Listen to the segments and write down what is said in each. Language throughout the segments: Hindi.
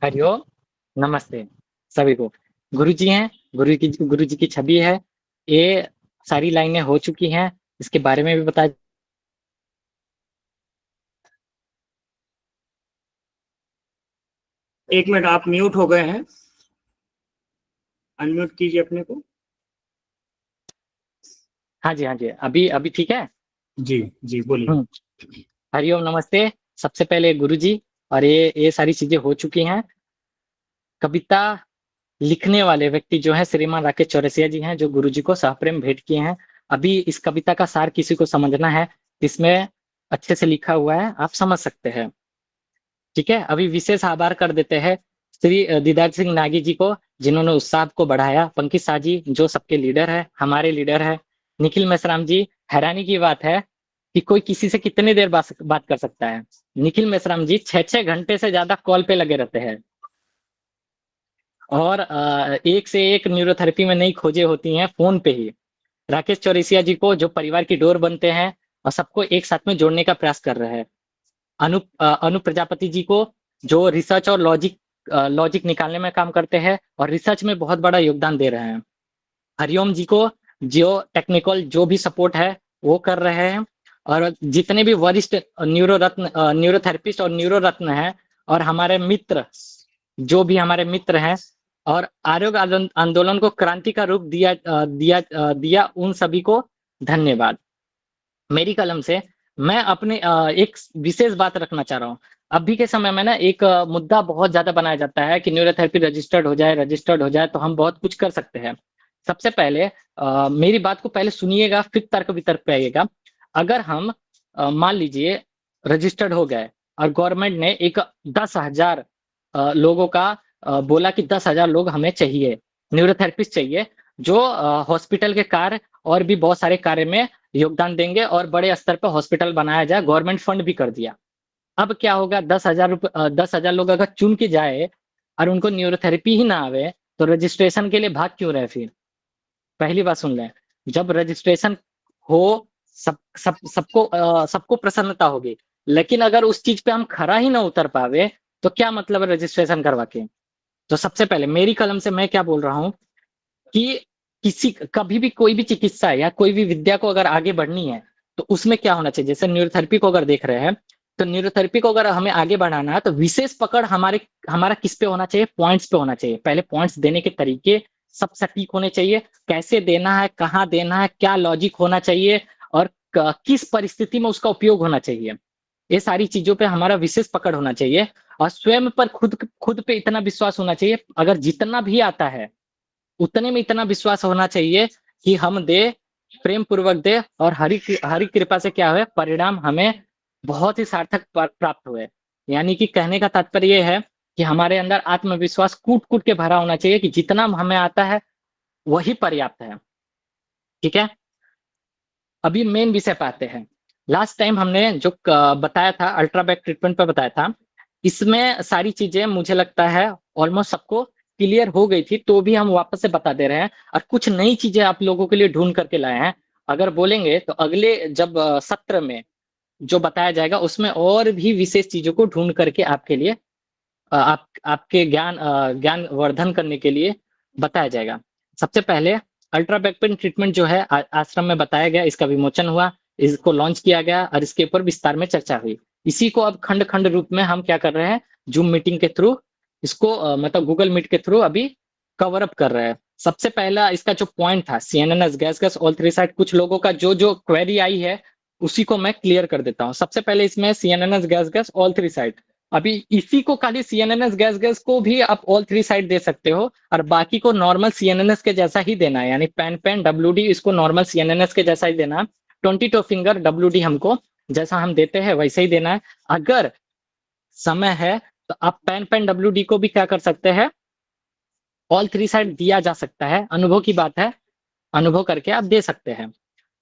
हरिओम, नमस्ते सभी को। गुरुजी हैं, गुरु जी की छवि है। ये सारी लाइनें हो चुकी हैं, इसके बारे में भी बता। एक मिनट, आप म्यूट हो गए हैं। अनम्यूट कीजिए अपने को। हाँ जी, हाँ जी, अभी अभी ठीक है। जी जी, बोलिए। हरिओम, नमस्ते। सबसे पहले गुरुजी, और ये सारी चीजें हो चुकी हैं। कविता लिखने वाले व्यक्ति जो है श्रीमान राकेश चौरसिया जी हैं, जो गुरुजी को सहप्रेम भेंट किए हैं। अभी इस कविता का सार किसी को समझना है, इसमें अच्छे से लिखा हुआ है, आप समझ सकते हैं। ठीक है, अभी विशेष आभार कर देते हैं श्री दीदार सिंह नागी जी को, जिन्होंने उत्साह को बढ़ाया। पंकज शाह जी, जो सबके लीडर है, हमारे लीडर है। निखिल मेश्राम जी, हैरानी की बात है कि कोई किसी से कितनी देर बात कर सकता है। निखिल मेश्राम जी 6-6 घंटे से ज्यादा कॉल पे लगे रहते हैं, और एक से एक न्यूरोथेरेपी में नई खोजें होती हैं फोन पे ही। राकेश चौरसिया जी को, जो परिवार की डोर बनते हैं और सबको एक साथ में जोड़ने का प्रयास कर रहे हैं। अनु प्रजापति जी को, जो रिसर्च और लॉजिक निकालने में काम करते हैं और रिसर्च में बहुत बड़ा योगदान दे रहे हैं। हरिओम जी को, जो टेक्निकल जो भी सपोर्ट है वो कर रहे हैं। और जितने भी वरिष्ठ न्यूरोथेरेपिस्ट और न्यूरो रत्न हैं, और हमारे मित्र, जो भी हमारे मित्र हैं, और आरोग्य आंदोलन को क्रांति का रूप दिया, उन सभी को धन्यवाद। मेरी कलम से मैं अपने एक विशेष बात रखना चाह रहा हूँ। अभी के समय में ना एक मुद्दा बहुत ज्यादा बनाया जाता है कि न्यूरोथेरेपी रजिस्टर्ड हो जाए तो हम बहुत कुछ कर सकते हैं। सबसे पहले मेरी बात को पहले सुनिएगा, फिर तर्क वितर्क पे आइएगा। अगर हम मान लीजिए रजिस्टर्ड हो गए, और गवर्नमेंट ने एक 10,000 लोगों का बोला कि 10,000 लोग हमें चाहिए, न्यूरोथेरेपिस्ट चाहिए, जो हॉस्पिटल के कार्य और भी बहुत सारे कार्य में योगदान देंगे, और बड़े स्तर पर हॉस्पिटल बनाया जाए, गवर्नमेंट फंड भी कर दिया। अब क्या होगा, 10,000 लोग अगर चुन के जाए और उनको न्यूरोथेरेपी ही ना आवे, तो रजिस्ट्रेशन के लिए भाग क्यों रहे फिर? पहली बात सुन लें, जब रजिस्ट्रेशन हो, सबको प्रसन्नता होगी। लेकिन अगर उस चीज पे हम खरा ही ना उतर पावे, तो क्या मतलब है रजिस्ट्रेशन करवा के? तो सबसे पहले मेरी कलम से मैं क्या बोल रहा हूँ कि किसी कभी भी कोई भी चिकित्सा या कोई भी विद्या को अगर आगे बढ़नी है, तो उसमें क्या होना चाहिए? जैसे न्यूरोथेरेपी को अगर देख रहे हैं, तो न्यूरोथेरेपी को अगर हमें आगे बढ़ाना है, तो विशेष पकड़ हमारा किस पे होना चाहिए? पॉइंट्स पे होना चाहिए। पहले पॉइंट्स देने के तरीके सब सटीक होने चाहिए। कैसे देना है, कहाँ देना है, क्या लॉजिक होना चाहिए, और किस परिस्थिति में उसका उपयोग होना चाहिए, ये सारी चीजों पे हमारा विशेष पकड़ होना चाहिए। और स्वयं पर खुद पे इतना विश्वास होना चाहिए, अगर जितना भी आता है उतने में इतना विश्वास होना चाहिए कि हम दे, प्रेम पूर्वक दे, और हरि कृपा से क्या हुए, परिणाम हमें बहुत ही सार्थक प्राप्त हुए। यानी कि कहने का तात्पर्य यह है कि हमारे अंदर आत्मविश्वास कूट कूट के भरा होना चाहिए कि जितना हमें आता है वही पर्याप्त है। ठीक है, अभी मेन विषय पे आते हैं। लास्ट टाइम हमने जो बताया था, अल्ट्राबैक ट्रीटमेंट पे बताया था, इसमें सारी चीजें मुझे लगता है ऑलमोस्ट सबको क्लियर हो गई थी, तो भी हम वापस से बता दे रहे हैं, और कुछ नई चीजें आप लोगों के लिए ढूंढ करके लाए हैं। अगर बोलेंगे तो अगले जब सत्र में जो बताया जाएगा, उसमें और भी विशेष चीजों को ढूंढ करके आपके लिए आपके ज्ञान वर्धन करने के लिए बताया जाएगा। सबसे पहले अल्ट्रा बैकपेन ट्रीटमेंट जो है आश्रम में बताया गया, इसका विमोचन हुआ, इसको लॉन्च किया गया, और इसके ऊपर विस्तार में चर्चा हुई। इसी को अब खंड खंड रूप में हम क्या कर रहे हैं, जूम मीटिंग के थ्रू इसको मतलब गूगल मीट के थ्रू अभी कवर अप कर रहे हैं। सबसे पहला इसका जो पॉइंट था, CNNS gas gas all three side, कुछ लोगों का जो जो क्वेरी आई है उसी को मैं क्लियर कर देता हूँ। सबसे पहले इसमें CNNS gas gas all three side, अभी इसी को खाली सीएनएनएस गैस गैस को भी आप ऑल थ्री साइड दे सकते हो, और बाकी को नॉर्मल सीएनएनएस के जैसा ही देना है, यानी पेन पेन डब्ल्यूडी इसको नॉर्मल सीएनएनएस के जैसा ही देना है। 22 फिंगर डब्ल्यूडी हमको जैसा हम देते हैं वैसे ही देना है। अगर समय है तो आप पेन पेन डब्ल्यूडी को भी क्या कर सकते हैं, ऑल थ्री साइड दिया जा सकता है। अनुभव की बात है, अनुभव करके आप दे सकते हैं।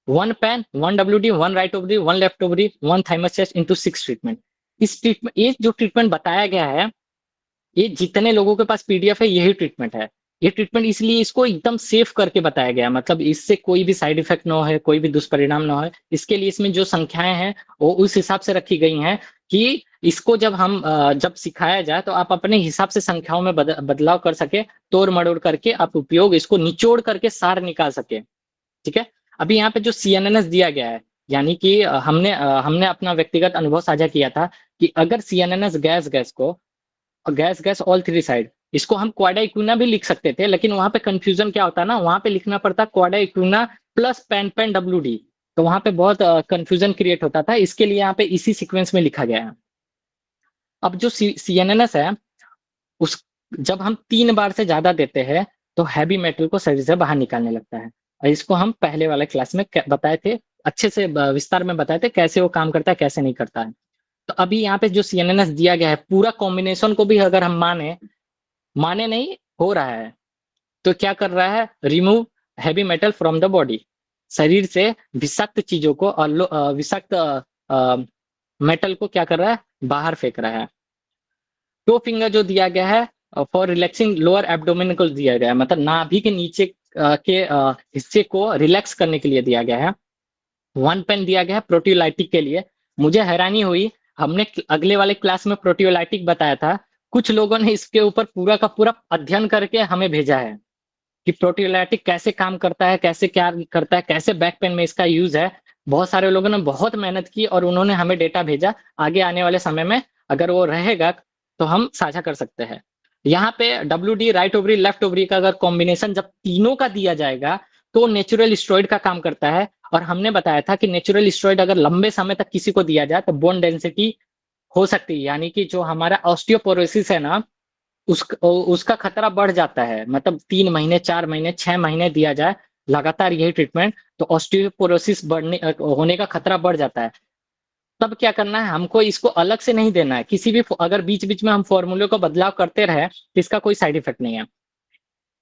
1 pain 1 WD 1 right ovary 1 left ovary 1 thymus chest into 6 treatment. इस ट्रीटमेंट, ये जो ट्रीटमेंट बताया गया है, ये जितने लोगों के पास पीडीएफ है यही ट्रीटमेंट है। ये ट्रीटमेंट इसलिए इसको एकदम सेफ करके बताया गया है, मतलब इससे कोई भी साइड इफेक्ट ना हो, कोई भी दुष्परिणाम ना हो। इसके लिए इसमें जो संख्याएं हैं वो उस हिसाब से रखी गई हैं कि इसको जब हम जब सिखाया जाए तो आप अपने हिसाब से संख्याओं में बदलाव कर सके, तोड़ मड़ोड़ करके आप उपयोग इसको निचोड़ करके सार निकाल सके। ठीक है। अभी यहाँ पे जो सीएनएनएस दिया गया है, यानी कि हमने अपना व्यक्तिगत अनुभव साझा किया था कि अगर सीएनएनएस गैस गैस को gas gas all three side, इसको हम क्वाडा इक्विना भी लिख सकते थे, लेकिन वहां पे कंफ्यूजन क्या होता है ना, वहां पे लिखना पड़ता cauda equina plus pain pain W D, तो वहां पे बहुत कंफ्यूजन क्रिएट होता था। इसके लिए यहाँ पे इसी सीक्वेंस में लिखा गया है। अब जो सीएनएनएस है, उस जब हम 3 बार से ज्यादा देते हैं तो हैवी मेटल को शरीर से बाहर निकालने लगता है, और इसको हम पहले वाले क्लास में बताए थे, अच्छे से विस्तार में बताए थे कैसे वो काम करता है कैसे नहीं करता है। तो अभी यहाँ पे जो सीएनएनएस दिया गया है, पूरा कॉम्बिनेशन को भी अगर हम माने माने नहीं हो रहा है, तो क्या कर रहा है, remove heavy metal from the body, शरीर से विषाक्त चीजों को और विषाक्त मेटल को क्या कर रहा है, बाहर फेंक रहा है। टो फिंगर जो दिया गया है फॉर रिलैक्सिंग लोअर एब्डोमेन को दिया गया है, मतलब नाभि के नीचे के हिस्से को रिलैक्स करने के लिए दिया गया है। 1 पेन दिया गया है प्रोटियोलाइटिक के लिए। मुझे हैरानी हुई, हमने अगले वाले क्लास में प्रोटियोलाइटिक बताया था, कुछ लोगों ने इसके ऊपर पूरा का पूरा अध्ययन करके हमें भेजा है कि प्रोटियोलाइटिक कैसे काम करता है, कैसे क्या करता है, कैसे बैक पेन में इसका यूज है। बहुत सारे लोगों ने बहुत मेहनत की और उन्होंने हमें डेटा भेजा। आगे आने वाले समय में अगर वो रहेगा तो हम साझा कर सकते हैं। यहाँ पे W D right ovary left ovary का अगर कॉम्बिनेशन जब तीनों का दिया जाएगा तो नेचुरल स्टेरॉइड का काम करता है। और हमने बताया था कि नेचुरल स्टेरॉइड अगर लंबे समय तक किसी को दिया जाए तो बोन डेंसिटी हो सकती है, यानी कि जो हमारा ऑस्टियोपोरोसिस है ना, उसका खतरा बढ़ जाता है। मतलब 3 महीने 4 महीने 6 महीने दिया जाए लगातार यही ट्रीटमेंट, तो ऑस्टियोपोरोसिस बढ़ने होने का खतरा बढ़ जाता है। तब क्या करना है, हमको इसको अलग से नहीं देना है, किसी भी अगर बीच बीच में हम फॉर्मूले को बदलाव करते रहे तो इसका कोई साइड इफेक्ट नहीं है।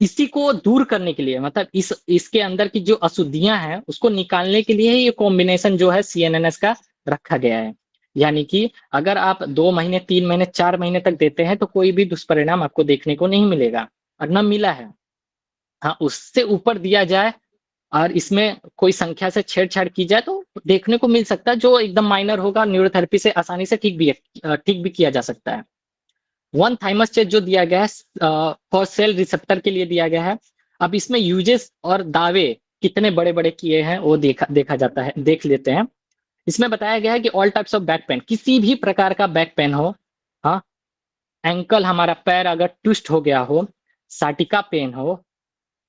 इसी को दूर करने के लिए, मतलब इसके अंदर की जो अशुद्धियां हैं उसको निकालने के लिए ये कॉम्बिनेशन जो है सीएनएनएस का रखा गया है। यानी कि अगर आप 2 महीने 3 महीने 4 महीने तक देते हैं तो कोई भी दुष्परिणाम आपको देखने को नहीं मिलेगा और न मिला है। हाँ, उससे ऊपर दिया जाए और इसमें कोई संख्या से छेड़छाड़ की जाए तो देखने को मिल सकता है, जो एकदम माइनर होगा, न्यूरोथेरेपी से आसानी से ठीक भी किया जा सकता है। 1 थाइमस टेस्ट जो दिया गया है फॉर सेल रिसेप्टर के लिए दिया गया है। अब इसमें यूजेस और दावे कितने बड़े बड़े किए हैं वो देखा जाता है, देख लेते हैं। इसमें बताया गया है कि all types of back pain, किसी भी प्रकार का बैक पेन हो, हाँ, एंकल हमारा पैर अगर ट्विस्ट हो गया हो, साटिका पेन हो,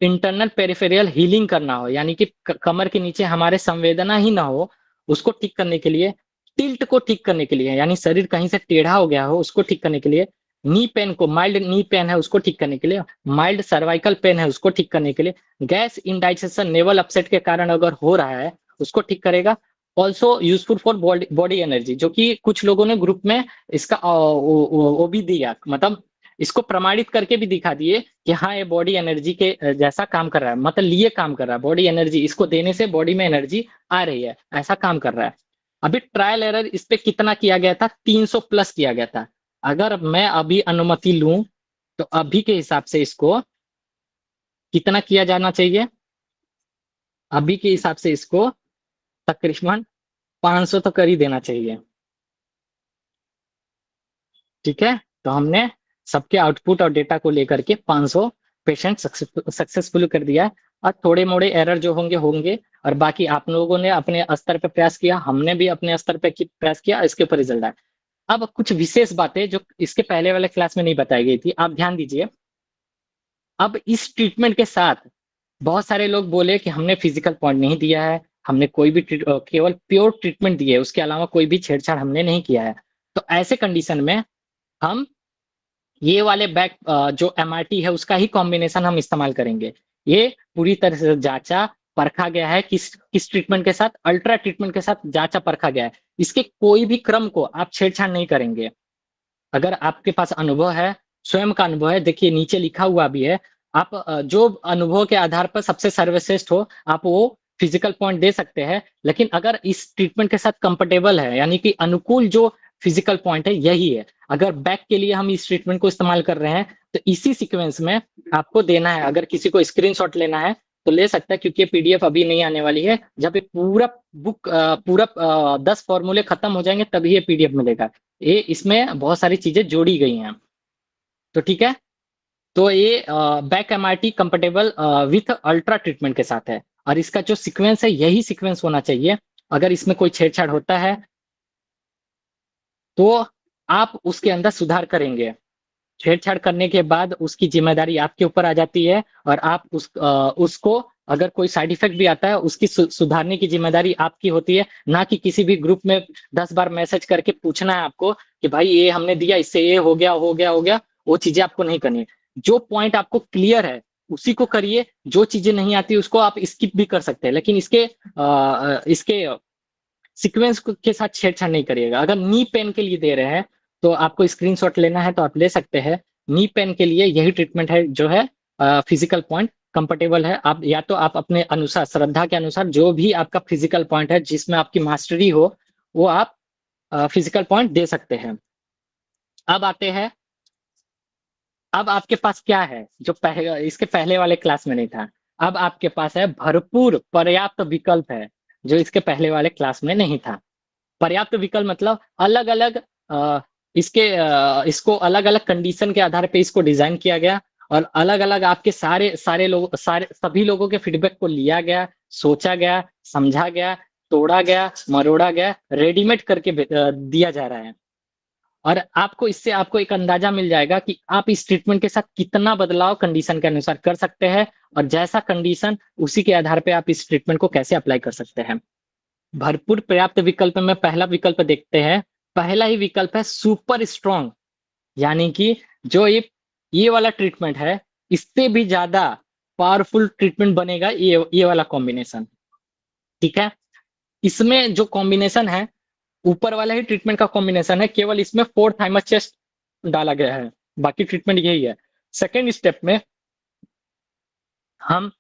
इंटरनल पेरिफेरियल हीलिंग करना हो, यानी कि कमर के नीचे हमारे संवेदना ही ना हो, उसको ठीक करने के लिए, टिल्ट को ठीक करने के लिए, यानी शरीर कहीं से टेढ़ा हो गया हो उसको ठीक करने के लिए, नी पेन को, माइल्ड नी पेन है उसको ठीक करने के लिए, माइल्ड सर्वाइकल पेन है उसको ठीक करने के लिए, गैस इंडाइजेशन नेवल अपसेट के कारण अगर हो रहा है उसको ठीक करेगा। Also useful for body energy, जो कि कुछ लोगों ने ग्रुप में इसका वो भी दिया, मतलब इसको प्रमाणित करके भी दिखा दिए कि हाँ ये बॉडी एनर्जी के जैसा काम कर रहा है, मतलब लिए काम कर रहा है, बॉडी एनर्जी इसको देने से बॉडी में एनर्जी आ रही है, ऐसा काम कर रहा है। अभी ट्रायल एरर इस पे कितना किया गया था, 300 प्लस किया गया था। अगर मैं अभी अनुमति लूं तो अभी के हिसाब से इसको कितना किया जाना चाहिए, अभी के हिसाब से इसको तकरीबन 500 तो कर ही देना चाहिए। ठीक है, तो हमने सबके आउटपुट और डेटा को लेकर के 500 पेशेंट सक्सेसफुल कर दिया। और थोड़े मोड़े एरर जो होंगे होंगे, और बाकी आप लोगों ने अपने स्तर पे प्रयास किया, हमने भी अपने स्तर पे प्रयास किया, इसके ऊपर रिजल्ट आया। अब कुछ विशेष बातें जो इसके पहले वाले क्लास में नहीं बताई गई थी, आप ध्यान दीजिए। अब इस ट्रीटमेंट के साथ बहुत सारे लोग बोले कि हमने फिजिकल पॉइंट नहीं दिया है, हमने कोई भी केवल प्योर ट्रीटमेंट दिए, उसके अलावा कोई भी छेड़छाड़ हमने नहीं किया है। तो ऐसे कंडीशन में हम ये वाले बैक जो एमआरटी है उसका ही कॉम्बिनेशन हम इस्तेमाल करेंगे। ये पूरी तरह से जांचा परखा गया है, किस ट्रीटमेंट के साथ, अल्ट्रा ट्रीटमेंट के साथ जांचा परखा गया है। इसके कोई भी क्रम को आप छेड़छाड़ नहीं करेंगे। अगर आपके पास अनुभव है, स्वयं का अनुभव है, देखिए नीचे लिखा हुआ भी है, आप जो अनुभव के आधार पर सबसे सर्वश्रेष्ठ हो आप वो फिजिकल पॉइंट दे सकते हैं। लेकिन अगर इस ट्रीटमेंट के साथ कंफर्टेबल है, यानी कि अनुकूल जो फिजिकल पॉइंट है यही है। अगर बैक के लिए हम इस ट्रीटमेंट को इस्तेमाल कर रहे हैं तो इसी सीक्वेंस में आपको देना है। अगर किसी को स्क्रीनशॉट लेना है तो ले सकता है, क्योंकि पीडीएफ अभी नहीं आने वाली है। जब ये पूरा बुक पूरा 10 फॉर्मूले खत्म हो जाएंगे तभी ये पीडीएफ मिलेगा। ये इसमें बहुत सारी चीजें जोड़ी गई हैं, तो ठीक है। तो ये back MRT compatible with ultra treatment के साथ है, और इसका जो सीक्वेंस है यही सीक्वेंस होना चाहिए। अगर इसमें कोई छेड़छाड़ होता है तो आप उसके अंदर सुधार करेंगे। छेड़छाड़ करने के बाद उसकी जिम्मेदारी आपके ऊपर आ जाती है, और आप उसको अगर कोई साइड इफेक्ट भी आता है उसकी सुधारने की जिम्मेदारी आपकी होती है, ना कि किसी भी ग्रुप में 10 बार मैसेज करके पूछना है आपको कि भाई ये हमने दिया, इससे ये हो गया हो गया हो गया। वो चीजें आपको नहीं करनी है। जो पॉइंट आपको क्लियर है उसी को करिए, जो चीजें नहीं आती उसको आप स्किप भी कर सकते हैं, लेकिन इसके सीक्वेंस के साथ छेड़छाड़ नहीं करिएगा। अगर नी पेन के लिए दे रहे हैं तो आपको स्क्रीनशॉट लेना है तो आप ले सकते हैं। नी पेन के लिए यही ट्रीटमेंट है जो है फिजिकल पॉइंट कंफर्टेबल है। आप या तो आप अपने अनुसार, श्रद्धा के अनुसार, जो भी आपका फिजिकल पॉइंट है जिसमें आपकी मास्टरी हो वो आप फिजिकल पॉइंट दे सकते हैं। अब आते हैं, अब आपके पास क्या है जो इसके पहले वाले क्लास में नहीं था। अब आपके पास है भरपूर पर्याप्त विकल्प है जो इसके पहले वाले क्लास में नहीं था। पर्याप्त विकल्प मतलब अलग अलग इसको अलग अलग कंडीशन के आधार पे इसको डिजाइन किया गया, और अलग अलग आपके सारे सारे लोग, सारे सभी लोगों के फीडबैक को लिया गया, सोचा गया, समझा गया, तोड़ा गया, मरोड़ा गया, रेडीमेड करके दिया जा रहा है। और आपको इससे आपको एक अंदाजा मिल जाएगा कि आप इस ट्रीटमेंट के साथ कितना बदलाव कंडीशन के अनुसार कर सकते हैं, और जैसा कंडीशन उसी के आधार पे आप इस ट्रीटमेंट को कैसे अप्लाई कर सकते हैं। भरपूर पर्याप्त विकल्प में पहला विकल्प देखते हैं। पहला ही विकल्प है सुपर स्ट्रॉन्ग, यानी कि जो ये वाला ट्रीटमेंट है इससे भी ज्यादा पावरफुल ट्रीटमेंट बनेगा ये वाला कॉम्बिनेशन, ठीक है। इसमें जो कॉम्बिनेशन है ऊपर वाला ही ट्रीटमेंट का कॉम्बिनेशन है, केवल इसमें 4 थाइमस चेस्ट डाला गया है, बाकी ट्रीटमेंट यही है। सेकेंड स्टेप में हम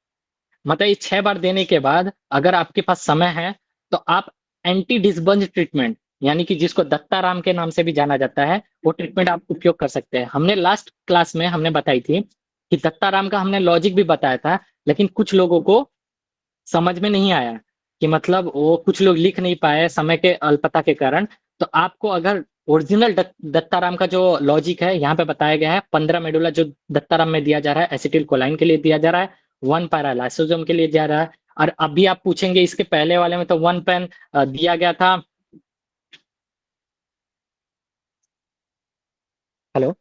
मतलब ये 6 बार देने के बाद अगर आपके पास समय है तो आप एंटी डिसबंज ट्रीटमेंट, यानी कि जिसको दत्ताराम के नाम से भी जाना जाता है, वो ट्रीटमेंट आप उपयोग कर सकते हैं। हमने लास्ट क्लास में हमने बताई थी कि दत्ताराम का हमने लॉजिक भी बताया था, लेकिन कुछ लोगों को समझ में नहीं आया कि मतलब वो कुछ लोग लिख नहीं पाए समय के अल्पता के कारण। तो आपको अगर ओरिजिनल दत्ताराम का जो लॉजिक है यहाँ पे बताया गया है, 15 मेडुला जो दत्ताराम में दिया जा रहा है एसिटिल कोलाइन के लिए दिया जा रहा है, 1 पैरा लाइसोसोम के लिए दिया जा रहा है। और अभी आप पूछेंगे इसके पहले वाले में तो 1 पेन दिया गया था। हेलो,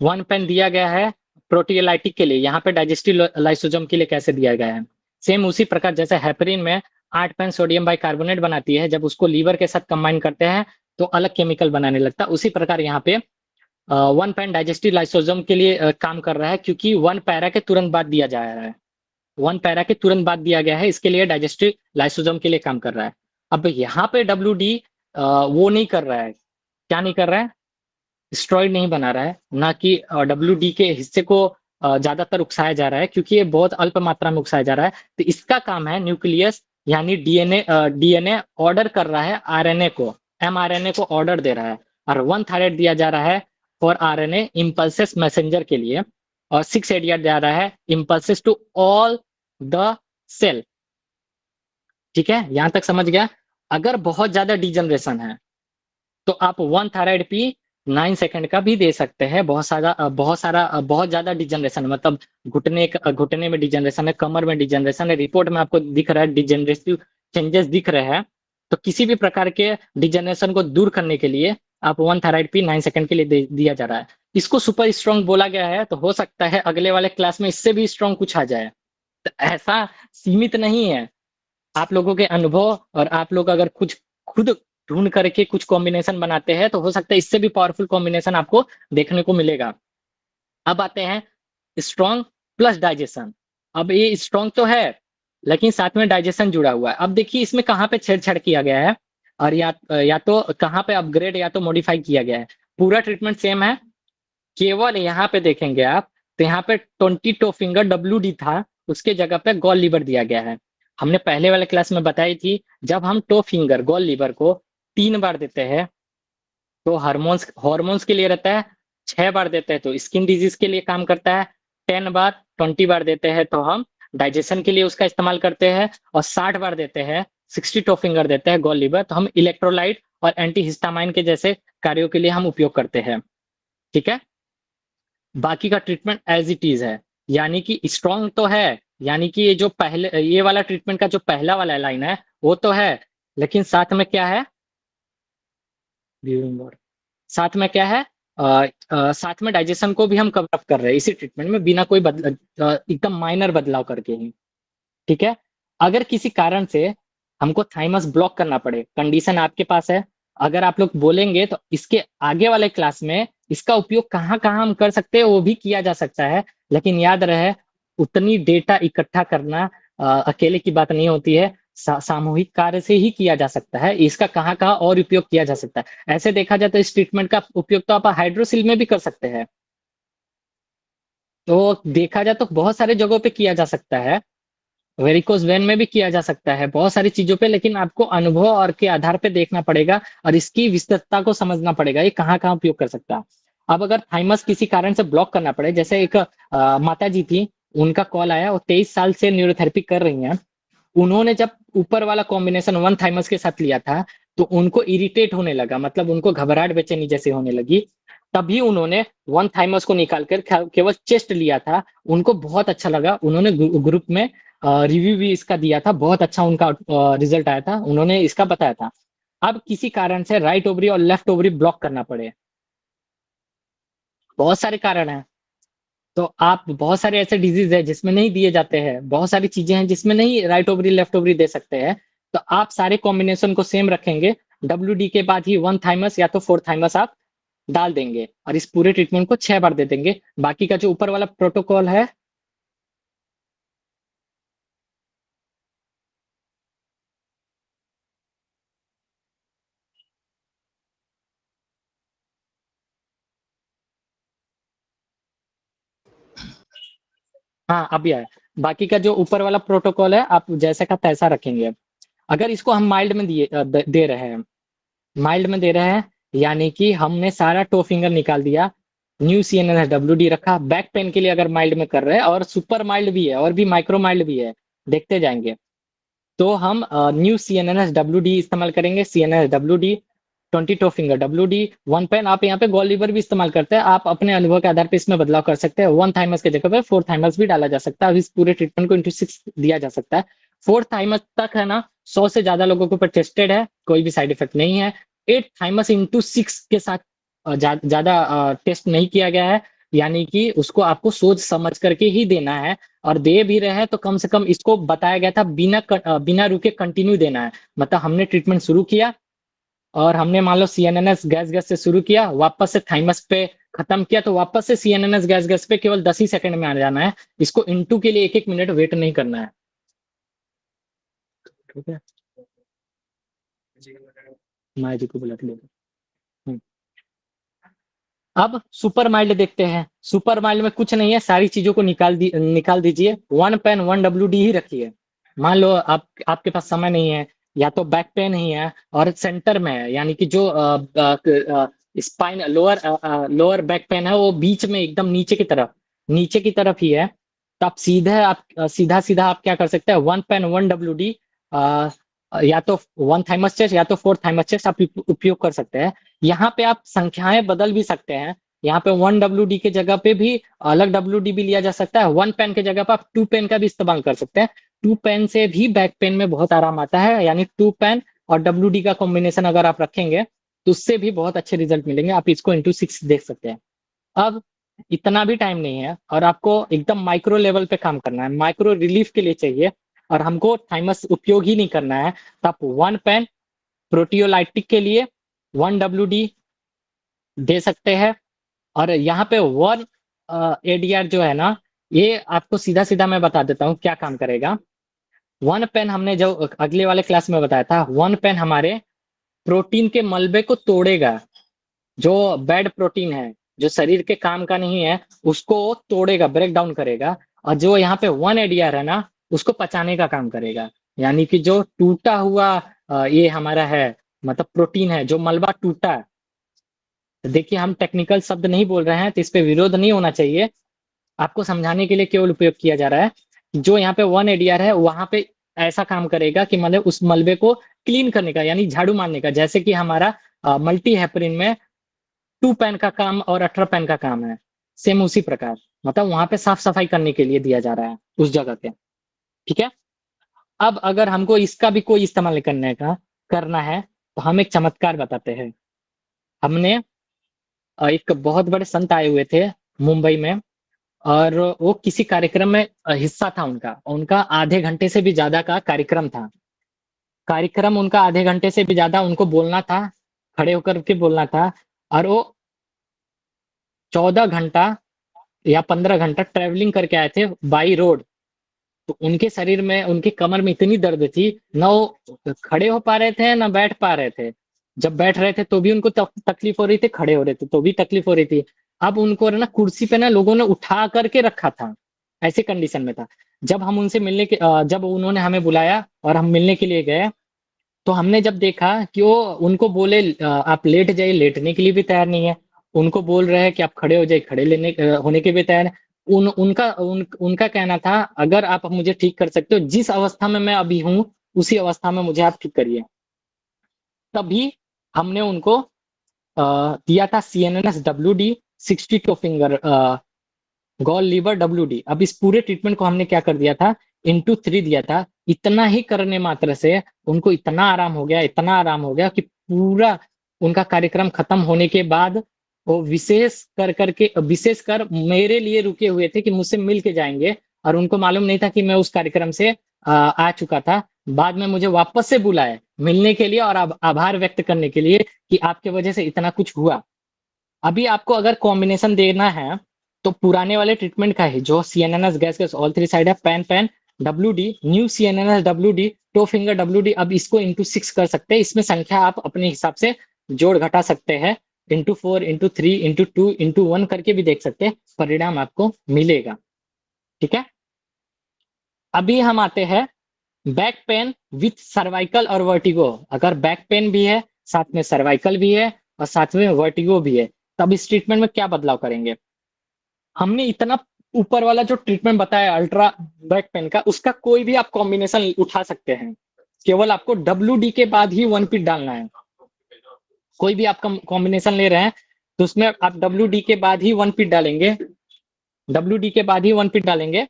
1 पेन दिया गया है प्रोटीलाइटिक के लिए, यहाँ पे डाइजेस्टिव लाइसोसोम के लिए कैसे दिया गया है। सेम उसी प्रकार जैसे हेपरिन में 8 पेन सोडियम बाइकार्बोनेट बनाती है, जब उसको लीवर के साथ कंबाइन करते हैं तो अलग केमिकल बनाने लगता है। उसी प्रकार यहाँ पे 1 पेन डाइजेस्टिव लाइसोसोम के लिए काम कर रहा है, क्योंकि 1 पैरा के तुरंत बाद दिया जा रहा है। 1 पैरा के तुरंत बाद दिया गया है, इसके लिए डाइजेस्टिव लाइसोसोम के लिए काम कर रहा है। अब यहाँ पे WD वो नहीं कर रहा है। क्या नहीं कर रहा है? स्टेरॉइड नहीं बना रहा है, ना कि WD के हिस्से को ज्यादातर उकसाया जा रहा है, क्योंकि ये बहुत अल्प मात्रा में उकसाया जा रहा है। तो इसका काम है न्यूक्लियस, यानी डीएनए ऑर्डर कर रहा है आरएनए को, mRNA को ऑर्डर दे रहा है। और 1 थायराइड दिया जा रहा है फॉर आरएनए इम्पल्सेस मैसेंजर के लिए, और 6 एडिया जा रहा है impulses to all the cell. ठीक है, यहां तक समझ गया। अगर बहुत ज्यादा डिजनरेशन है तो आप 1 थायराइड पी 9 सेकंड का भी दे सकते हैं। बहुत ज्यादा डिजनरेशन, मतलब घुटने में डिजनरेशन है, कमर में डिजनरेशन है, रिपोर्ट में आपको दिख रहा है डिजनरेटिव चेंजेस दिख रहे हैं, तो किसी भी प्रकार के डिजनरेशन को दूर करने के लिए आप 1 थायराइड पी 9 सेकंड के लिए दिया जा रहा है। इसको सुपर स्ट्रॉन्ग बोला गया है, तो हो सकता है अगले वाले क्लास में इससे भी स्ट्रॉन्ग कुछ आ जाए। तो ऐसा सीमित नहीं है, आप लोगों के अनुभव और आप लोग अगर कुछ खुद ढूंढ करके कुछ कॉम्बिनेशन बनाते हैं तो हो सकता है इससे भी पावरफुल कॉम्बिनेशन आपको देखने को मिलेगा। अब आते हैं स्ट्रॉन्ग प्लस डाइजेशन। अब ये स्ट्रॉन्ग तो है लेकिन साथ में डाइजेशन जुड़ा हुआ है। अब देखिए इसमें कहाँ पे छेड़छाड़ किया गया है, और या तो कहाँ पे अपग्रेड या तो मॉडिफाई किया गया है। पूरा ट्रीटमेंट सेम है, केवल यहाँ पे देखेंगे आप तो यहाँ पे 20 टोफिंगर WD था, उसके जगह पे गॉल लीवर दिया गया है। हमने पहले वाले क्लास में बताई थी, जब हम टोफिंगर गॉल लीवर को 3 बार देते हैं तो हार्मोन्स हॉर्मोन्स के लिए रहता है, 6 बार देते हैं तो स्किन डिजीज के लिए काम करता है, 10 बार 20 बार देते हैं तो हम डाइजेशन के लिए उसका इस्तेमाल करते हैं, और 60 बार देते हैं 60 टोफिंगर देते हैं गॉल लीवर तो हम इलेक्ट्रोलाइट और एंटीहिस्टामाइन के जैसे कार्यों के लिए हम उपयोग करते हैं। ठीक है, बाकी का ट्रीटमेंट एज इट इज है, यानी कि स्ट्रॉन्ग तो है, यानी कि ये जो पहले ये वाला ट्रीटमेंट का जो पहला वाला लाइन है वो तो है, लेकिन साथ में क्या है, साथ में क्या है, साथ में डाइजेशन को भी हम कवर अप कर रहे हैं इसी ट्रीटमेंट में, बिना कोई एकदम माइनर बदलाव करके ही। ठीक है, अगर किसी कारण से हमको थाइमस ब्लॉक करना पड़े, कंडीशन आपके पास है, अगर आप लोग बोलेंगे तो इसके आगे वाले क्लास में इसका उपयोग कहाँ कहाँ हम कर सकते हैं वो भी किया जा सकता है, लेकिन याद रहे उतनी डेटा इकट्ठा करना अकेले की बात नहीं होती है, सामूहिक कार्य से ही किया जा सकता है, इसका कहाँ कहाँ और उपयोग किया जा सकता है। ऐसे देखा जाए तो इस ट्रीटमेंट का उपयोग तो आप हाइड्रोसिल में भी कर सकते हैं, तो देखा जाए तो बहुत सारे जगहों पे किया जा सकता है, वेरिकोज वेन में भी किया जा सकता है, बहुत सारी चीजों पे, लेकिन आपको अनुभव और के आधार पे देखना पड़ेगा और इसकी विस्तृतता को समझना पड़ेगा, ये कहाँ कहाँ उपयोग कर सकता है। अब अगर थाइमस किसी कारण से ब्लॉक करना पड़े, जैसे एक माता जी थी, उनका कॉल आया, वो 23 साल से न्यूरोथेरेपी कर रही हैं, उन्होंने जब ऊपर वाला कॉम्बिनेशन वन थाइमस के साथ लिया था तो उनको इरिटेट होने लगा, मतलब उनको घबराहट बेचैनी जैसे होने लगी, तभी उन्होंने वन थाइमस को निकाल कर केवल चेस्ट लिया था, उनको बहुत अच्छा लगा, उन्होंने ग्रुप में रिव्यू भी इसका दिया था, बहुत अच्छा उनका रिजल्ट आया था, उन्होंने इसका बताया था। अब किसी कारण से राइट ओवरी और लेफ्ट ओवरी ब्लॉक करना पड़े, बहुत सारे कारण हैं, तो आप बहुत सारे ऐसे डिजीज है जिसमें नहीं दिए जाते हैं, बहुत सारी चीजें हैं जिसमें नहीं राइट ओवरी लेफ्ट ओवरी दे सकते हैं, तो आप सारे कॉम्बिनेशन को सेम रखेंगे, WD के बाद ही वन थाइमस या तो फोर थाइमस आप डाल देंगे और इस पूरे ट्रीटमेंट को 6 बार दे देंगे। बाकी का जो ऊपर वाला प्रोटोकॉल है, हाँ अभी आया, बाकी का जो ऊपर वाला प्रोटोकॉल है आप जैसा का तैसा रखेंगे। अगर इसको हम माइल्ड में दे रहे हैं, माइल्ड में दे रहे हैं, यानी कि हमने सारा टो फिंगर निकाल दिया, न्यू CNS WD रखा, बैक पेन के लिए अगर माइल्ड में कर रहे हैं, और सुपर माइल्ड भी है और भी माइक्रो माइल्ड भी है, देखते जाएंगे, तो हम न्यू CNS WD इस्तेमाल करेंगे, CNS WD 20 toe finger WD one pain, आप यहाँ पे गोल लीवर भी इस्तेमाल करते हैं, आप अपने अनुभव के आधार पे इसमें बदलाव कर सकते हैं, वन थाइमस के जगह पे फोर थाइमस भी डाला जा सकता है, इस पूरे ट्रीटमेंट को *6 दिया जा सकता है। फोर थाइमस तक है ना, 100 से ज्यादा लोगों के ऊपर टेस्टेड है, कोई भी साइड इफेक्ट नहीं है। 8 थाइमस *6 के साथ ज्यादा टेस्ट नहीं किया गया है, यानी कि उसको आपको सोच समझ करके ही देना है, और दे भी रहे हैं तो कम से कम इसको बताया गया था बिना रुके कंटिन्यू देना है, मतलब हमने ट्रीटमेंट शुरू किया और हमने मान लो CNNS गैस गैस से शुरू किया, वापस से थाइमस पे खत्म किया, तो वापस से CNNS गैस गैस पे केवल 10 ही सेकंड में आ जाना है, इसको इनटू के लिए 1-1 मिनट वेट नहीं करना है। ठीक है, माया जी को बुला के ले लो। अब सुपर माइल्ड देखते हैं, सुपर माइल्ड में कुछ नहीं है, सारी चीजों को निकाल दीजिए, वन पेन वन WD ही रखिए। मान लो आपके पास समय नहीं है, या तो बैक पेन ही है और सेंटर में है, यानी कि जो स्पाइन लोअर बैक पेन है वो बीच में एकदम नीचे की तरफ ही है, तो आप सीधा सीधा आप क्या कर सकते हैं, वन पेन वन WD, या तो वन थाइमस चेस्ट या तो फोर थाइमस चेस्ट आप उपयोग कर सकते हैं। यहाँ पे आप संख्याएं बदल भी सकते हैं, यहाँ पे वन WD के जगह पे भी अलग WD भी लिया जा सकता है, वन पेन के जगह पे आप टू पेन का भी इस्तेमाल कर सकते हैं, टू पेन से भी बैक पेन में बहुत आराम आता है, यानी टू पेन और WD का कॉम्बिनेशन अगर आप रखेंगे तो उससे भी बहुत अच्छे रिजल्ट मिलेंगे, आप इसको *6 देख सकते हैं। अब इतना भी टाइम नहीं है और आपको एकदम माइक्रो लेवल पे काम करना है, माइक्रो रिलीफ के लिए चाहिए, और हमको थाइमस उपयोग ही नहीं करना है, तो आप वन पेन प्रोटियोलाइटिक के लिए वन WD दे सकते हैं, और यहाँ पे वन ADR जो है ना, ये आपको सीधा सीधा मैं बता देता हूँ क्या काम करेगा। वन पेन हमने जो अगले वाले क्लास में बताया था, वन पेन हमारे प्रोटीन के मलबे को तोड़ेगा, जो बैड प्रोटीन है, जो शरीर के काम का नहीं है उसको तोड़ेगा, ब्रेक डाउन करेगा, और जो यहाँ पे 1 ADR है ना उसको पचाने का काम करेगा। यानी कि जो टूटा हुआ ये हमारा है, मतलब प्रोटीन है, जो मलबा टूटा है। तो देखिए हम टेक्निकल शब्द नहीं बोल रहे हैं तो इस पे विरोध नहीं होना चाहिए, आपको समझाने के लिए केवल उपयोग किया जा रहा है। जो यहाँ पे 1 ADR है वहां पे ऐसा काम करेगा कि मतलब उस मलबे को क्लीन करने का, यानी झाड़ू मारने का, जैसे कि हमारा मल्टी हेपरिन में 2 पैन का काम और 18 पैन का काम है, सेम उसी प्रकार, मतलब वहां पे साफ सफाई करने के लिए दिया जा रहा है उस जगह पे। ठीक है। अब अगर हमको इसका भी कोई इस्तेमाल करना है तो हम एक चमत्कार बताते हैं। हमने एक बहुत बड़े संत आए हुए थे मुंबई में, और वो किसी कार्यक्रम में हिस्सा था उनका, उनका आधे घंटे से भी ज्यादा का कार्यक्रम था। कार्यक्रम उनका आधे घंटे से भी ज्यादा उनको बोलना था, खड़े होकर के बोलना था, और वो 14 घंटा या 15 घंटा ट्रेवलिंग करके आए थे बाई रोड। तो उनके शरीर में, उनकी कमर में इतनी दर्द थी, ना वो खड़े हो पा रहे थे ना बैठ पा रहे थे। जब बैठ रहे थे तो भी उनको तकलीफ हो रही थी, खड़े हो रहे थे तो भी तकलीफ हो रही थी। अब उनको ना कुर्सी पे ना लोगों ने उठा करके रखा था, ऐसे कंडीशन में था। जब हम उनसे जब उन्होंने हमें बुलाया और हम मिलने के लिए गए, तो हमने जब देखा कि वो, उनको बोले आप लेट जाइए, लेटने के लिए भी तैयार नहीं है। उनको बोल रहे हैं कि आप खड़े हो जाइए, होने के भी तैयार है। उनका कहना था, अगर आप मुझे ठीक कर सकते हो, जिस अवस्था में मैं अभी हूँ उसी अवस्था में मुझे आप ठीक करिए। तभी हमने उनको दिया था CNNS WD 62 finger gall liver WD। अब इस पूरे ट्रीटमेंट को हमने क्या कर दिया था, *3 दिया था। इतना ही करने मात्र से उनको इतना आराम हो गया, इतना आराम हो गया कि पूरा उनका कार्यक्रम खत्म होने के बाद वो विशेष कर मेरे लिए रुके हुए थे कि मुझसे मिल के जाएंगे। और उनको मालूम नहीं था कि मैं उस कार्यक्रम से आ चुका था। बाद में मुझे वापस से बुलाए मिलने के लिए और आभार व्यक्त करने के लिए कि आपके वजह से इतना कुछ हुआ। अभी आपको अगर कॉम्बिनेशन देना है तो पुराने वाले ट्रीटमेंट का ही, जो CNNS गैस ऑल 3 साइड है, pain pain WD, new CNNS WD, toe finger WD, अब इसको *6 कर सकते हैं। इसमें संख्या आप अपने हिसाब से जोड़ घटा सकते हैं, *4, *3, *2, *1 करके भी देख सकते हैं, परिणाम आपको मिलेगा। ठीक है। अभी हम आते हैं बैक पेन विथ सर्वाइकल और वर्टिगो। अगर बैक पेन भी है, साथ में सर्वाइकल भी है, और साथ में वर्टिगो भी है, तब इस ट्रीटमेंट में क्या बदलाव करेंगे। हमने इतना ऊपर वाला जो ट्रीटमेंट बताया अल्ट्रा बैक पेन का, उसका कोई भी आप कॉम्बिनेशन उठा सकते हैं। केवल आपको WD के बाद ही 1 पीट डालना है। कोई भी आप कॉम्बिनेशन ले रहे हैं तो उसमें आप WD के बाद ही 1 पीट डालेंगे, WD के बाद ही 1 पीट डालेंगे,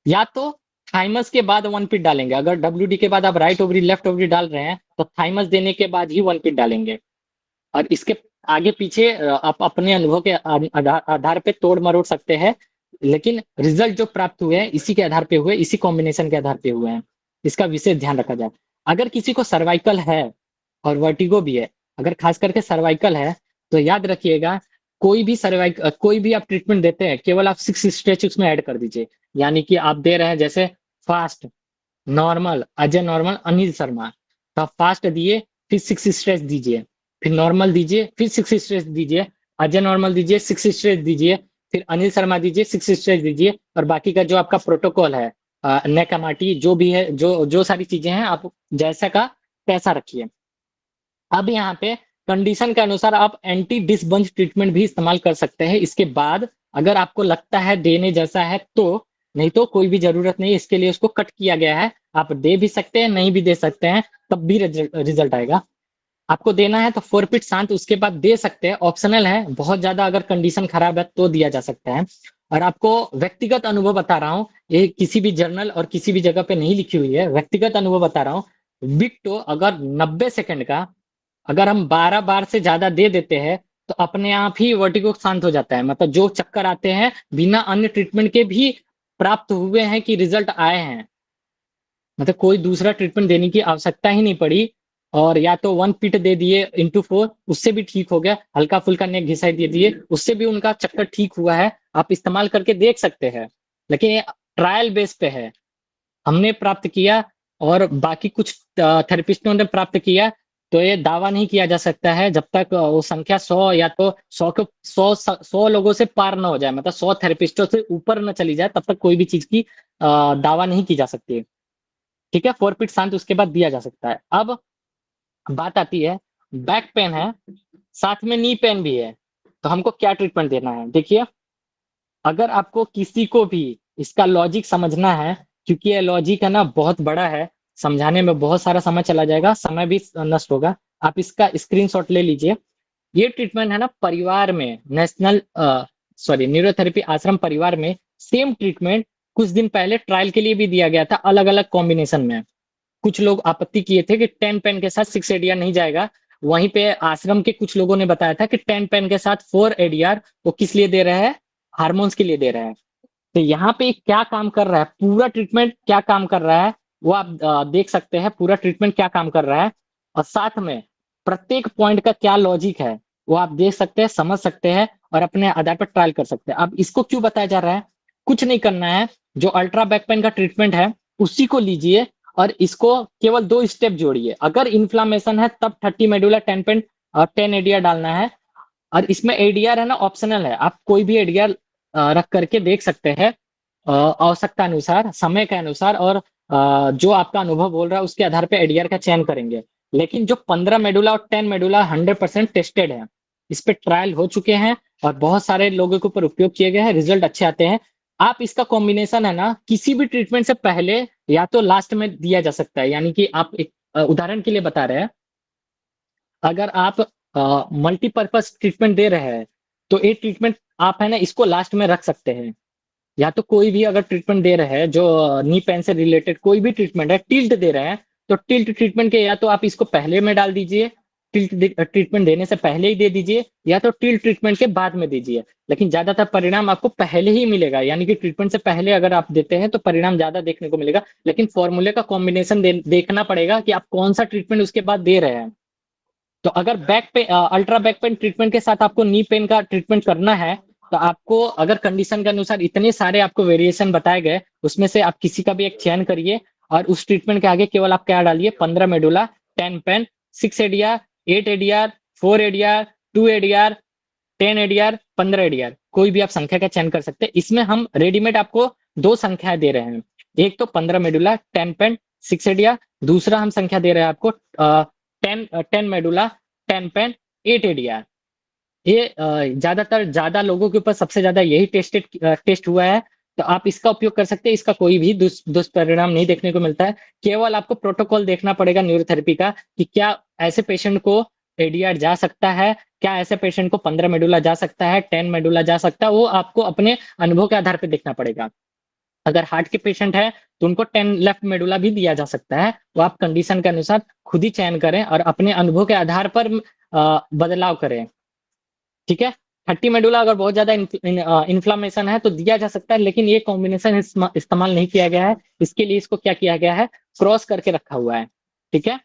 या तो थाइमस के बाद 1 पीट डालेंगे। अगर WD के बाद आप राइट ओवरी लेफ्ट ओवरी डाल रहे हैं तो थाइमस देने के बाद ही 1 पीट डालेंगे। और इसके आगे पीछे आप अपने अनुभव के आधार पे तोड़ मरोड़ सकते हैं, लेकिन रिजल्ट जो प्राप्त हुए हैं इसी के आधार पे हुए, इसी कॉम्बिनेशन के आधार पे हुए हैं। इसका विशेष ध्यान रखा जाए। अगर किसी को सर्वाइकल है और वर्टिगो भी है, अगर खास करके सर्वाइकल है, तो याद रखिएगा, कोई भी आप ट्रीटमेंट देते हैं, केवल आप 6 स्ट्रेच उसमें ऐड कर दीजिए। यानी कि आप दे रहे हैं जैसे fast, normal, Ajay normal, Anil Sharma, तो आप फास्ट दिए, फिर 6 स्ट्रेच दीजिए, फिर नॉर्मल दीजिए, फिर 6 स्ट्रेच दीजिए, अजय नॉर्मल दीजिए, 6 स्ट्रेच दीजिए, फिर अनिल शर्मा दीजिए, 6 स्ट्रेच दीजिए, और बाकी का जो आपका प्रोटोकॉल है, नेकामाटी जो भी है, जो जो सारी चीजें हैं, आप जैसा का पैसा रखिए। अब यहाँ पे कंडीशन के अनुसार आप एंटी डिसबंज ट्रीटमेंट भी इस्तेमाल कर सकते हैं इसके बाद, अगर आपको लगता है देने जैसा है तो। नहीं तो कोई भी जरूरत नहीं, इसके लिए उसको कट किया गया है। आप दे भी सकते हैं, नहीं भी दे सकते हैं, तब भी रिजल्ट आएगा। आपको देना है तो 4 फीट शांत उसके बाद दे सकते हैं, ऑप्शनल है। बहुत ज्यादा अगर कंडीशन खराब है तो दिया जा सकता है। और आपको व्यक्तिगत अनुभव बता रहा हूँ, ये किसी भी जर्नल और किसी भी जगह पे नहीं लिखी हुई है, व्यक्तिगत अनुभव बता रहा हूँ। बिट्टो अगर 90 सेकंड का अगर हम 12 बार से ज्यादा दे देते हैं तो अपने आप ही वर्टिगो शांत हो जाता है। मतलब जो चक्कर आते हैं बिना अन्य ट्रीटमेंट के भी प्राप्त हुए हैं कि रिजल्ट आए हैं, मतलब कोई दूसरा ट्रीटमेंट देने की आवश्यकता ही नहीं पड़ी। और या तो 1 पीट दे दिए *4, उससे भी ठीक हो गया, हल्का फुल्का नेक घिसाई दे दिए, उससे भी उनका चक्कर ठीक हुआ है। आप इस्तेमाल करके देख सकते हैं, लेकिन ये ट्रायल बेस पे है। हमने प्राप्त किया और बाकी कुछ थेरेपिस्टों ने प्राप्त किया, तो ये दावा नहीं किया जा सकता है जब तक वो संख्या 100 या तो 100 लोगों से पार ना हो जाए, मतलब 100 थेरेपिस्टों से ऊपर न चली जाए, तब तक कोई भी चीज की दावा नहीं की जा सकती है। ठीक है, 4 फीट शांत उसके बाद दिया जा सकता है। अब बात आती है, बैक पेन है, साथ में नी पेन भी है, तो हमको क्या ट्रीटमेंट देना है? देखिए, अगर आपको किसी को भी इसका लॉजिक समझना है, क्योंकि ये लॉजिक है ना बहुत बड़ा है, समझाने में बहुत सारा समय चला जाएगा, समय भी नष्ट होगा। आप इसका स्क्रीनशॉट ले लीजिए। ये ट्रीटमेंट है ना परिवार में, नेशनल न्यूरोथेरेपी आश्रम परिवार में सेम ट्रीटमेंट कुछ दिन पहले ट्रायल के लिए भी दिया गया था, अलग अलग कॉम्बिनेशन में। कुछ लोग आपत्ति किए थे कि 10 पेन के साथ 6 एडीआर नहीं जाएगा। वहीं पे आश्रम के कुछ लोगों ने बताया था कि 10 पेन के साथ 4 एडीआर वो किस लिए दे रहे हैं? हार्मोन्स के लिए दे रहे हैं। तो यहाँ पे क्या काम कर रहा है, पूरा ट्रीटमेंट क्या काम कर रहा है, वो आप देख सकते हैं, पूरा ट्रीटमेंट क्या काम कर रहा है, और साथ में प्रत्येक पॉइंट का क्या लॉजिक है वो आप देख सकते हैं, समझ सकते हैं, और अपने आधार पर ट्रायल कर सकते हैं। अब इसको क्यों बताया जा रहा है? कुछ नहीं करना है, जो अल्ट्रा बैक पेन का ट्रीटमेंट है उसी को लीजिए और इसको केवल 2 स्टेप जोड़िए। अगर इन्फ्लामेशन है तब 30 मेडुला 10 पेन और 10 एडीआर डालना है, और इसमें एडीआर है ना ऑप्शनल है, आप कोई भी एडीआर रख करके देख सकते हैं आवश्यकता अनुसार, समय के अनुसार, और जो आपका अनुभव बोल रहा है उसके आधार पे एडीआर का चयन करेंगे। लेकिन जो 15 मेडुला और 10 मेडुला 100% टेस्टेड है, इस पे ट्रायल हो चुके हैं और बहुत सारे लोगों के ऊपर उपयोग किए गए हैं, रिजल्ट अच्छे आते हैं। आप इसका कॉम्बिनेशन है ना किसी भी ट्रीटमेंट से पहले या तो लास्ट में दिया जा सकता है। यानी कि आप एक उदाहरण के लिए बता रहे हैं, अगर आप मल्टीपर्पज ट्रीटमेंट दे रहे हैं तो ये ट्रीटमेंट आप है ना इसको लास्ट में रख सकते हैं। या तो कोई भी अगर ट्रीटमेंट दे रहे हैं जो नी पेन से रिलेटेड कोई भी ट्रीटमेंट है, टिल्ट दे रहे हैं, तो टिल्ट ट्रीटमेंट के या तो आप इसको पहले में डाल दीजिए, टिल्ट ट्रीटमेंट देने से पहले ही दे दीजिए, या तो टिल्ट ट्रीटमेंट के बाद में दीजिए। लेकिन ज्यादातर परिणाम आपको पहले ही मिलेगा, यानी कि ट्रीटमेंट से पहले अगर आप देते हैं तो परिणाम ज्यादा देखने को मिलेगा। लेकिन फॉर्मूले का कॉम्बिनेशन देखना पड़ेगा कि आप कौन सा ट्रीटमेंट उसके बाद दे रहे हैं। तो अगर बैक पे अल्ट्रा बैक पेन ट्रीटमेंट के साथ आपको नी पेन का ट्रीटमेंट करना है, तो आपको अगर कंडीशन के अनुसार इतने सारे आपको वेरिएशन बताए गए, उसमें से आप किसी का भी एक चयन करिए और उस ट्रीटमेंट के आगे केवल आप क्या डालिए? 15 medulla 10 pain 6 ADR 8 ADR 4 ADR 2 ADR 10 ADR 15 ADR, कोई भी आप संख्या का चयन कर सकते हैं। इसमें हम रेडीमेड आपको 2 संख्याएं दे रहे हैं, एक तो 15 मेडुला 10 पेन 6 एडीआर, दूसरा हम संख्या दे रहे हैं आपको 10 मेडुला 10 पेन 8 एडीआर। ये ज्यादातर ज्यादा लोगों के ऊपर सबसे ज्यादा यही टेस्ट हुआ है। तो आप इसका उपयोग कर सकते हैं, इसका कोई भी दुष्परिणाम नहीं देखने को मिलता है। केवल आपको प्रोटोकॉल देखना पड़ेगा न्यूरोथेरेपी का कि क्या ऐसे पेशेंट को एडीआर जा सकता है, क्या ऐसे पेशेंट को 15 मेडुला जा सकता है, 10 मेडुला जा सकता है, वो आपको अपने अनुभव के आधार पर देखना पड़ेगा। अगर हार्ट के पेशेंट है तो उनको 10 लेफ्ट मेडुला भी दिया जा सकता है, वो आप कंडीशन के अनुसार खुद ही चयन करें और अपने अनुभव के आधार पर बदलाव करें। ठीक है, 30 मेडुला अगर बहुत ज्यादा इन्फ्लामेशन है तो दिया जा सकता है, लेकिन ये कॉम्बिनेशन इस्तेमाल नहीं किया गया है। इसके लिए इसको क्या किया गया है? क्रॉस करके रखा हुआ है। ठीक है,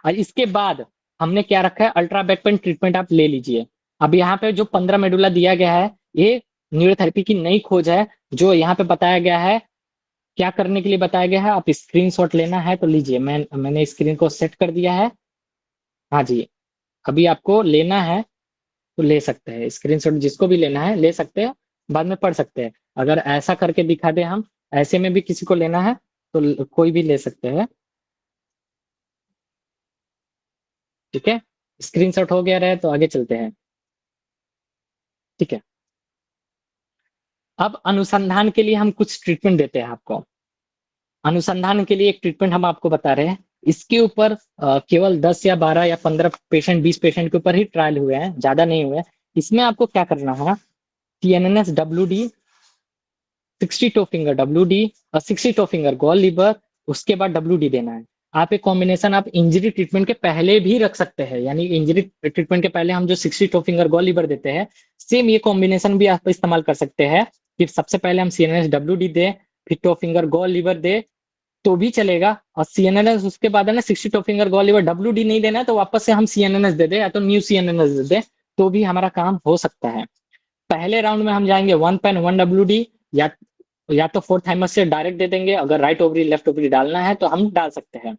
और इसके बाद हमने क्या रखा है? अल्ट्रा बैक पेन ट्रीटमेंट आप ले लीजिए। अब यहाँ पे जो 15 मेडुला दिया गया है, ये न्यूरोथेरेपी की नई खोज है, जो यहाँ पे बताया गया है। क्या करने के लिए बताया गया है? आप स्क्रीनशॉट लेना है तो लीजिए, मैंने स्क्रीन को सेट कर दिया है। हाँ जी, अभी आपको लेना है तो ले सकते हैं, स्क्रीनशॉट जिसको भी लेना है ले सकते हैं, बाद में पढ़ सकते हैं। अगर ऐसा करके दिखा दे हम, ऐसे में भी किसी को लेना है तो कोई भी ले सकते हैं। ठीक है, स्क्रीनशॉट हो गया रहे तो आगे चलते हैं। ठीक है, अब अनुसंधान के लिए हम कुछ ट्रीटमेंट देते हैं आपको। अनुसंधान के लिए एक ट्रीटमेंट हम आपको बता रहे हैं, इसके ऊपर केवल 10 या 12 या 15 पेशेंट 20 पेशेंट के ऊपर ही ट्रायल हुए हैं, ज्यादा नहीं हुए हैं। इसमें आपको क्या करना है? TNNS WD 60 toe finger WD और 60 टो फिंगर गॉल लीवर, उसके बाद WD देना है। आप एक कॉम्बिनेशन आप इंजरी ट्रीटमेंट के पहले भी रख सकते हैं, यानी इंजरी ट्रीटमेंट के पहले हम जो 60 टो फिंगर गॉल लीवर देते हैं, सेम ये कॉम्बिनेशन भी आप इस्तेमाल कर सकते हैं कि सबसे पहले हम CNS WD दे, फिर टो फिंगर गॉल लीवर दे तो भी चलेगा, और CNNS उसके बाद है ना 60 toe finger gall liver WD नहीं देना है तो वापस से हम CNNS दे दे या तो न्यू CNNS दे दे, तो भी हमारा काम हो सकता है। पहले राउंड में हम जाएंगे 1 पेन 1 WD, या तो फोर्थ थाइमस से डायरेक्ट दे देंगे, अगर राइट ओवरी लेफ्ट ओवरी डालना है तो हम डाल सकते हैं।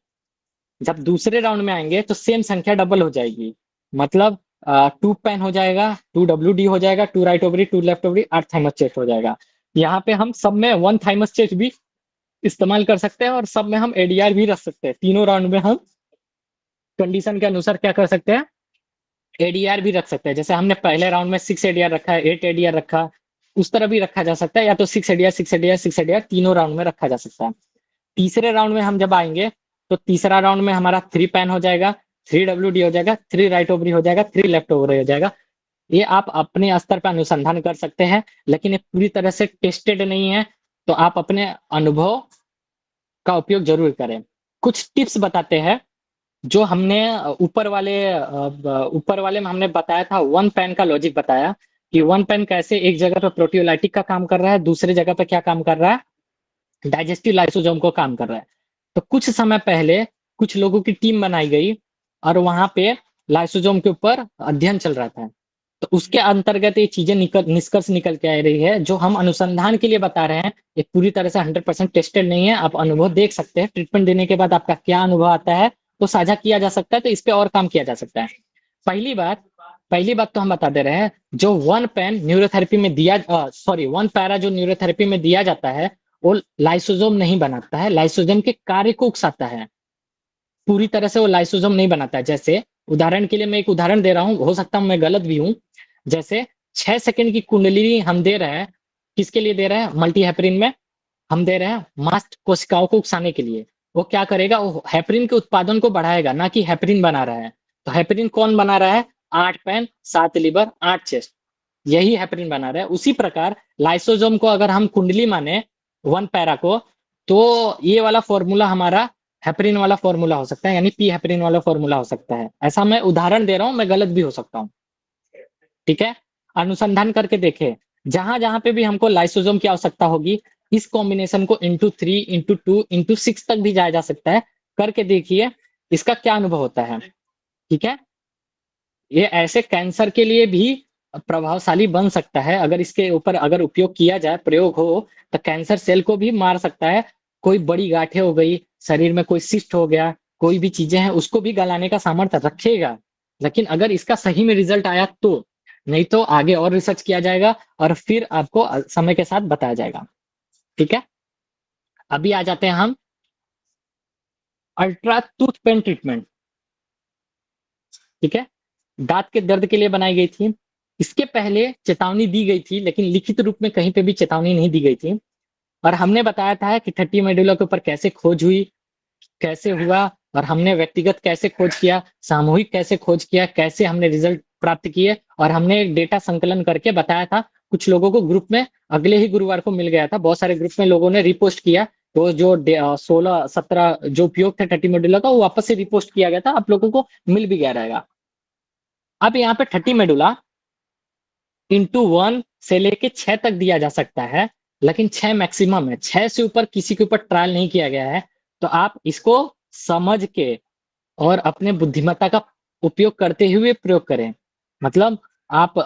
जब दूसरे राउंड में आएंगे तो सेम संख्या डबल हो जाएगी, मतलब 2 पेन हो जाएगा, 2 WD हो जाएगा, 2 right ovary, 2 left ovary, 8 thymus chest हो जाएगा। यहाँ पे हम सब में 1 थाइमस चेस्ट भी इस्तेमाल कर सकते हैं और सब में हम ADR भी रख सकते हैं। तीनों राउंड में हम कंडीशन के अनुसार क्या कर सकते हैं, ADR भी रख सकते हैं। जैसे हमने पहले राउंड में 6 ADR रखा है, 8 ADR रखा, उस तरह भी रखा जा सकता है, या तो 6 ADR 6 ADR 6 ADR तीनों राउंड में रखा जा सकता है। तीसरे राउंड में हम जब आएंगे तो तीसरा राउंड में हमारा 3 पैन हो जाएगा, 3 WD हो जाएगा, 3 राइट ओवरी हो जाएगा, 3 लेफ्ट ओवरी हो जाएगा। ये आप अपने स्तर पर अनुसंधान कर सकते हैं, लेकिन ये पूरी तरह से टेस्टेड नहीं है, तो आप अपने अनुभव का उपयोग जरूर करें। कुछ टिप्स बताते हैं जो हमने ऊपर वाले में हमने बताया था, 1 पेन का लॉजिक बताया कि 1 पेन कैसे एक जगह पर प्रोटियोलाइटिक का काम कर रहा है, दूसरे जगह पे क्या काम कर रहा है, डाइजेस्टिव लाइसोसोम को काम कर रहा है। तो कुछ समय पहले कुछ लोगों की टीम बनाई गई और वहां पे लाइसोसोम के ऊपर अध्ययन चल रहा था। तो उसके अंतर्गत ये चीजें निष्कर्ष निकल के आ रही है, जो हम अनुसंधान के लिए बता रहे हैं, ये पूरी तरह से 100% टेस्टेड नहीं है। आप अनुभव देख सकते हैं, ट्रीटमेंट देने के बाद आपका क्या अनुभव आता है तो साझा किया जा सकता है, तो इस पे और काम किया जा सकता है। पहली बात पहली बात तो हम बता दे रहे हैं, जो 1 पेन न्यूरोथेरेपी में दिया, सॉरी 1 पैरा जो न्यूरोथेरेपी में दिया जाता है, वो लाइसोसोम नहीं बनाता है, लाइसोसोम के कार्य को उकसाता है। पूरी तरह से वो लाइसोसोम नहीं बनाता है। जैसे उदाहरण के लिए मैं एक उदाहरण दे रहा हूँ, हो सकता हूँ मैं गलत भी हूँ। जैसे 6 सेकंड की कुंडली हम दे रहे हैं, किसके लिए दे रहे हैं, मल्टी हेपरिन में हम दे रहे हैं मास्ट कोशिकाओं को उकसाने के लिए। वो क्या करेगा, वो हेपरिन के उत्पादन को बढ़ाएगा, ना कि हेपरिन बना रहा है। तो हेपरिन कौन बना रहा है, 8 पैन 7 लिवर 8 चेस्ट, यही हेपरिन बना रहा है। उसी प्रकार लाइसोसोम को अगर हम कुंडली माने 1 पैरा को, तो ये वाला फॉर्मूला हमारा हेपरिन वाला फॉर्मूला हो सकता है, यानी पी हेपरिन वाला फॉर्मूला हो सकता है। ऐसा मैं उदाहरण दे रहा हूं, मैं गलत भी हो सकता हूँ। ठीक है, अनुसंधान करके देखे, जहां जहां पे भी हमको लाइसोसोम की आवश्यकता होगी, इस कॉम्बिनेशन को *3 *2 *6 तक भी जाया जा सकता है। करके देखिए इसका क्या अनुभव होता है। ठीक है, ये ऐसे कैंसर के लिए भी प्रभावशाली बन सकता है। अगर इसके ऊपर अगर उपयोग किया जाए, प्रयोग हो, तो कैंसर सेल को भी मार सकता है। कोई बड़ी गांठें हो गई, शरीर में कोई सिस्ट हो गया, कोई भी चीजें हैं, उसको भी गलाने का सामर्थ्य रखेगा। लेकिन अगर इसका सही में रिजल्ट आया तो, नहीं तो आगे और रिसर्च किया जाएगा और फिर आपको समय के साथ बताया जाएगा। ठीक है, अभी आ जाते हैं हम अल्ट्रा टूथ पेन ट्रीटमेंट। ठीक है, दांत के दर्द के लिए बनाई गई थी। इसके पहले चेतावनी दी गई थी, लेकिन लिखित रूप में कहीं पे भी चेतावनी नहीं दी गई थी। और हमने बताया था कि 30 मेडुला के ऊपर कैसे खोज हुई, कैसे हुआ, और हमने व्यक्तिगत कैसे खोज किया, सामूहिक कैसे खोज किया, कैसे हमने रिजल्ट प्राप्त किए, और हमने एक डेटा संकलन करके बताया था। कुछ लोगों को ग्रुप में अगले ही गुरुवार को मिल गया था, बहुत सारे ग्रुप में लोगों ने रिपोस्ट किया। तो जो 16-17 जो उपयोग थे 30 मेडुला का, वो वापस से रिपोस्ट किया गया था, आप लोगों को मिल भी गया रहेगा। अब यहाँ पे 30 मेडुला *1 से लेके 6 तक दिया जा सकता है, लेकिन 6 मैक्सिमम है, 6 से ऊपर किसी के ऊपर ट्रायल नहीं किया गया है। तो आप इसको समझ के और अपने बुद्धिमत्ता का उपयोग करते हुए प्रयोग करें। मतलब आप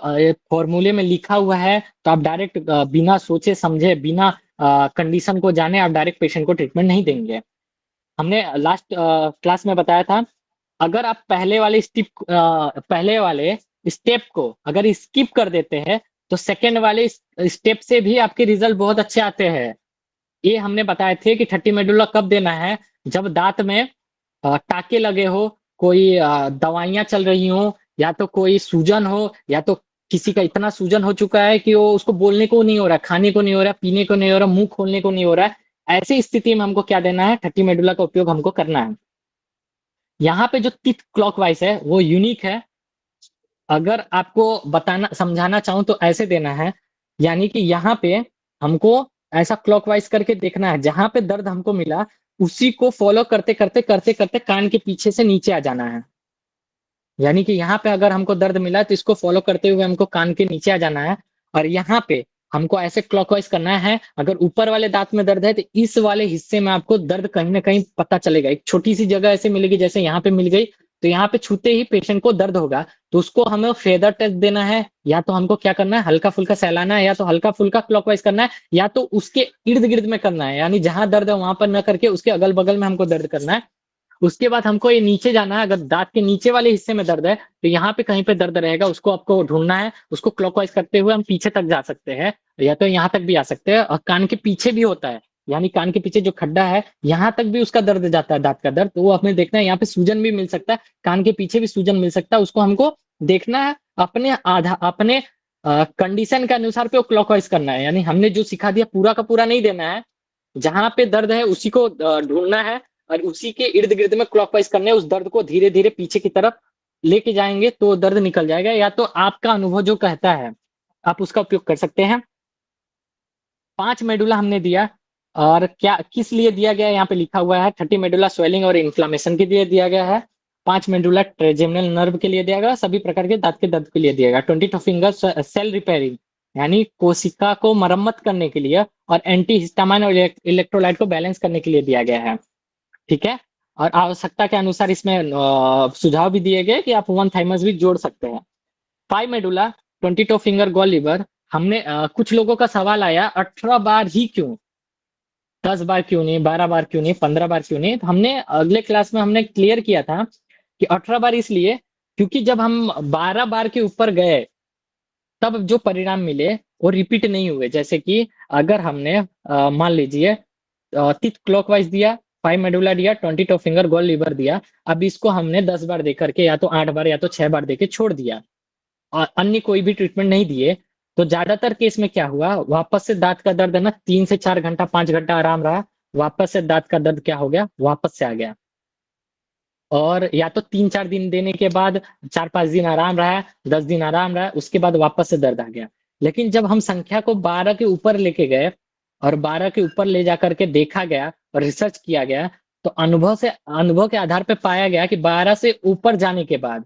फॉर्मूले में लिखा हुआ है तो आप डायरेक्ट बिना सोचे समझे, बिना कंडीशन को जाने आप डायरेक्ट पेशेंट को ट्रीटमेंट नहीं देंगे। हमने लास्ट क्लास में बताया था, अगर आप पहले वाले स्टेप को अगर स्किप कर देते हैं, तो सेकेंड वाले स्टेप से भी आपके रिजल्ट बहुत अच्छे आते हैं। ये हमने बताए थे कि 30 मेडुला कब देना है, जब दांत में टाके लगे हो, कोई दवाइयां चल रही हो, या तो कोई सूजन हो, या तो किसी का इतना सूजन हो चुका है कि वो उसको बोलने को नहीं हो रहा, खाने को नहीं हो रहा, पीने को नहीं हो रहा, मुंह खोलने को नहीं हो रहा है। ऐसी स्थिति में हमको क्या देना है, 30 मेडुला का उपयोग हमको करना है। यहाँ पे जो टिप क्लॉकवाइज है वो यूनिक है। अगर आपको बताना समझाना चाहूँ तो ऐसे देना है, यानी कि यहाँ पे हमको ऐसा क्लॉकवाइज करके देखना है, जहां पे दर्द हमको मिला उसी को फॉलो करते करते करते करते कान के पीछे से नीचे आ जाना है। यानी कि यहाँ पे अगर हमको दर्द मिला तो इसको फॉलो करते हुए हमको कान के नीचे आ जाना है, और यहाँ पे हमको ऐसे क्लॉकवाइज करना है। अगर ऊपर वाले दांत में दर्द है तो इस वाले हिस्से में आपको दर्द कहीं ना कहीं पता चलेगा। एक छोटी सी जगह ऐसे मिलेगी, जैसे यहाँ पे मिल गई, तो यहाँ पे छूते ही पेशेंट को दर्द होगा, तो उसको हमें फेदर टेस्ट देना है। या तो हमको क्या करना है, हल्का फुल्का सहलाना है, या तो हल्का फुल्का क्लॉकवाइज करना है, या तो उसके इर्द गिर्द में करना है, यानी जहां दर्द है वहां पर न करके उसके अगल बगल में हमको दर्द करना है। उसके बाद हमको ये नीचे जाना है, अगर दांत के नीचे वाले हिस्से में दर्द है तो यहाँ पे कहीं पे दर्द रहेगा, उसको आपको ढूंढना है, उसको क्लॉकवाइज करते हुए हम पीछे तक जा सकते हैं या तो यहाँ तक भी आ सकते हैं। और कान के पीछे भी होता है, यानी कान के पीछे जो खड्डा है यहाँ तक भी उसका दर्द जाता है, दांत का दर्द, तो वो हमें देखना है। यहाँ पे सूजन भी मिल सकता है, कान के पीछे भी सूजन मिल सकता है, उसको हमको देखना है। अपने कंडीशन के अनुसार पे वो क्लॉकवाइज करना है, यानी हमने जो सिखा दिया पूरा का पूरा नहीं देना है, जहां पे दर्द है उसी को ढूंढना है और उसी के इर्द गिर्द में क्लॉकवाइज करना है। उस दर्द को धीरे धीरे पीछे की तरफ लेके जाएंगे तो दर्द निकल जाएगा, या तो आपका अनुभव जो कहता है आप उसका उपयोग कर सकते हैं। 5 मेडुला हमने दिया, और क्या किस लिए दिया गया है यहाँ पे लिखा हुआ है, 30 मेडुला स्वेलिंग और इन्फ्लामेशन के लिए दिया गया है, 5 मेडुला ट्रेजेमिनल नर्व के लिए दिया गया, सभी प्रकार के दांत के दर्द के लिए दिया गया, 22 फिंगर सेल रिपेयरिंग यानी कोशिका को मरम्मत करने के लिए, और एंटी हिस्टामाइन और इलेक्ट्रोलाइट को बैलेंस करने के लिए दिया गया है। ठीक है, और आवश्यकता के अनुसार इसमें सुझाव भी दिए गए कि आप वन थाइमस भी जोड़ सकते हैं। 5 मेडुला 22 फिंगर गॉल लीवर, हमने कुछ लोगों का सवाल आया 18 बार ही क्यों, 10 बार क्यों नहीं, 12 बार क्यों नहीं, 15 बार क्यों नहीं। तो हमने अगले क्लास में हमने क्लियर किया था कि 18 बार इसलिए क्योंकि जब हम 12 बार के ऊपर गए तब जो परिणाम मिले वो रिपीट नहीं हुए। जैसे कि अगर हमने मान लीजिए तिथ क्लॉकवाइज दिया, 5 मेडुला दिया, 22 फिंगर गोल लीवर दिया, अब इसको हमने 10 बार दे करके या तो 8 बार या तो 6 बार देके छोड़ दिया और अन्य कोई भी ट्रीटमेंट नहीं दिए, तो ज्यादातर केस में क्या हुआ, वापस से दांत का दर्द है ना 3 से 4 घंटा 5 घंटा आराम रहा, वापस से दांत का दर्द क्या हो गया, वापस से आ गया। और या तो 3-4 दिन देने के बाद 4-5 दिन आराम रहा, 10 दिन आराम रहा, उसके बाद वापस से दर्द आ गया। लेकिन जब हम संख्या को 12 के ऊपर लेके गए और 12 के ऊपर ले जाकर के देखा गया और रिसर्च किया गया, तो अनुभव के आधार पर पाया गया कि 12 से ऊपर जाने के बाद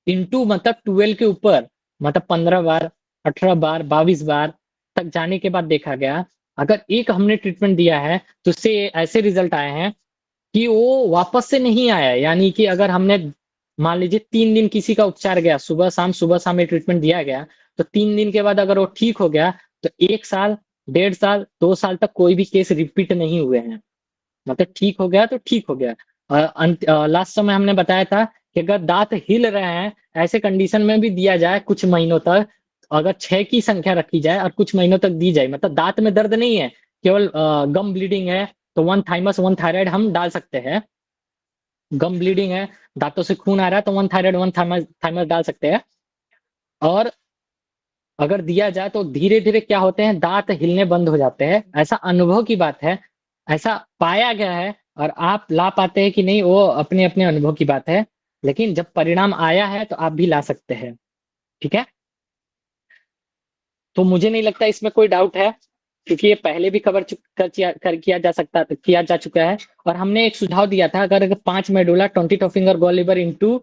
इंटू मतलब 12 के ऊपर मतलब 15 बार, 18 बार, 22 बार तक जाने के बाद देखा गया, अगर एक हमने ट्रीटमेंट दिया है तो उससे ऐसे रिजल्ट आए हैं कि वो वापस से नहीं आया। यानी कि अगर हमने मान लीजिए 3 दिन किसी का उपचार गया, सुबह शाम ये ट्रीटमेंट दिया गया, तो 3 दिन के बाद अगर वो ठीक हो गया तो 1 साल, 1.5 साल, 2 साल तक कोई भी केस रिपीट नहीं हुए हैं। मतलब ठीक हो गया तो ठीक हो गया। लास्ट समय हमने बताया था कि अगर दांत हिल रहे हैं ऐसे कंडीशन में भी दिया जाए कुछ महीनों तक, अगर 6 की संख्या रखी जाए और कुछ महीनों तक दी जाए, मतलब दांत में दर्द नहीं है, केवल गम ब्लीडिंग है, तो वन थाइमस वन थायराइड हम डाल सकते हैं। गम ब्लीडिंग है, दांतों से खून आ रहा है, तो one thyroid one thymus thymus डाल सकते हैं। और अगर दिया जाए तो धीरे धीरे क्या होते हैं, दांत हिलने बंद हो जाते हैं, ऐसा अनुभव की बात है, ऐसा पाया गया है। और आप ला पाते हैं कि नहीं वो अपने अपने अनुभव की बात है, लेकिन जब परिणाम आया है तो आप भी ला सकते हैं। ठीक है, तो मुझे नहीं लगता इसमें कोई डाउट है, क्योंकि ये पहले भी किया जा सकता, किया जा चुका है। और हमने एक सुझाव दिया था, अगर 5 medulla 22 finger gall liver into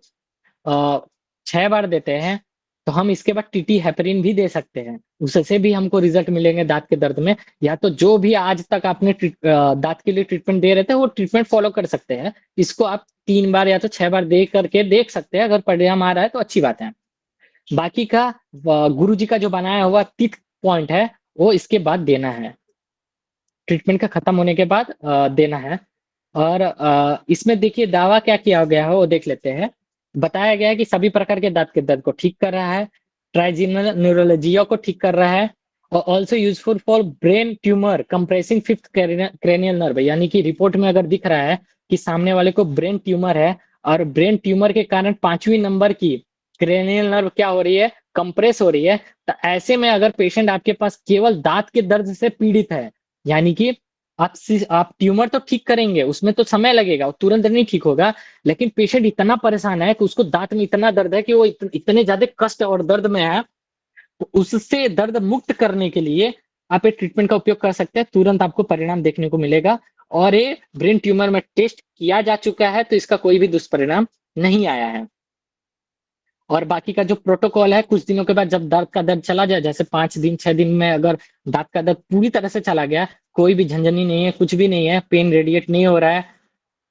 6 बार देते हैं तो हम इसके बाद टीटी हेपरिन भी दे सकते हैं, उससे भी हमको रिजल्ट मिलेंगे दांत के दर्द में। या तो जो भी आज तक आपने दांत के लिए ट्रीटमेंट दे रहे थे वो ट्रीटमेंट फॉलो कर सकते हैं, इसको आप 3 बार या तो 6 बार दे करके देख सकते हैं, अगर परिणाम आ रहा है तो अच्छी बात है। बाकी का गुरु जी का जो बनाया हुआ तिथ पॉइंट है वो इसके बाद देना है, ट्रीटमेंट का खत्म होने के बाद देना है। और इसमें देखिए दावा क्या किया गया है वो देख लेते हैं। बताया गया है कि सभी प्रकार के दांत के दर्द को ठीक कर रहा है, ट्राइजेमिनल न्यूरोलॉजिया को ठीक कर रहा है, और also useful for brain tumour compressing fifth cranial nerve, यानी कि रिपोर्ट में अगर दिख रहा है कि सामने वाले को ब्रेन ट्यूमर है और ब्रेन ट्यूमर के कारण 5वीं नंबर की क्रेनियल नर्व क्या हो रही है, कंप्रेस हो रही है, तो ऐसे में अगर पेशेंट आपके पास केवल दांत के दर्द से पीड़ित है, यानी कि आप ट्यूमर तो ठीक करेंगे, उसमें तो समय लगेगा, वो तुरंत नहीं ठीक होगा, लेकिन पेशेंट इतना परेशान है कि उसको दांत में इतना दर्द है कि वो इतने ज्यादा कष्ट और दर्द में है, तो उससे दर्द मुक्त करने के लिए आप ये ट्रीटमेंट का उपयोग कर सकते हैं, तुरंत आपको परिणाम देखने को मिलेगा। और ये ब्रेन ट्यूमर में टेस्ट किया जा चुका है, तो इसका कोई भी दुष्परिणाम नहीं आया है। और बाकी का जो प्रोटोकॉल है, कुछ दिनों के बाद जब दांत का दर्द चला जाए, जैसे 5 दिन 6 दिन में अगर दांत का दर्द पूरी तरह से चला गया, कोई भी झंझनी नहीं है, कुछ भी नहीं है, पेन रेडिएट नहीं हो रहा है,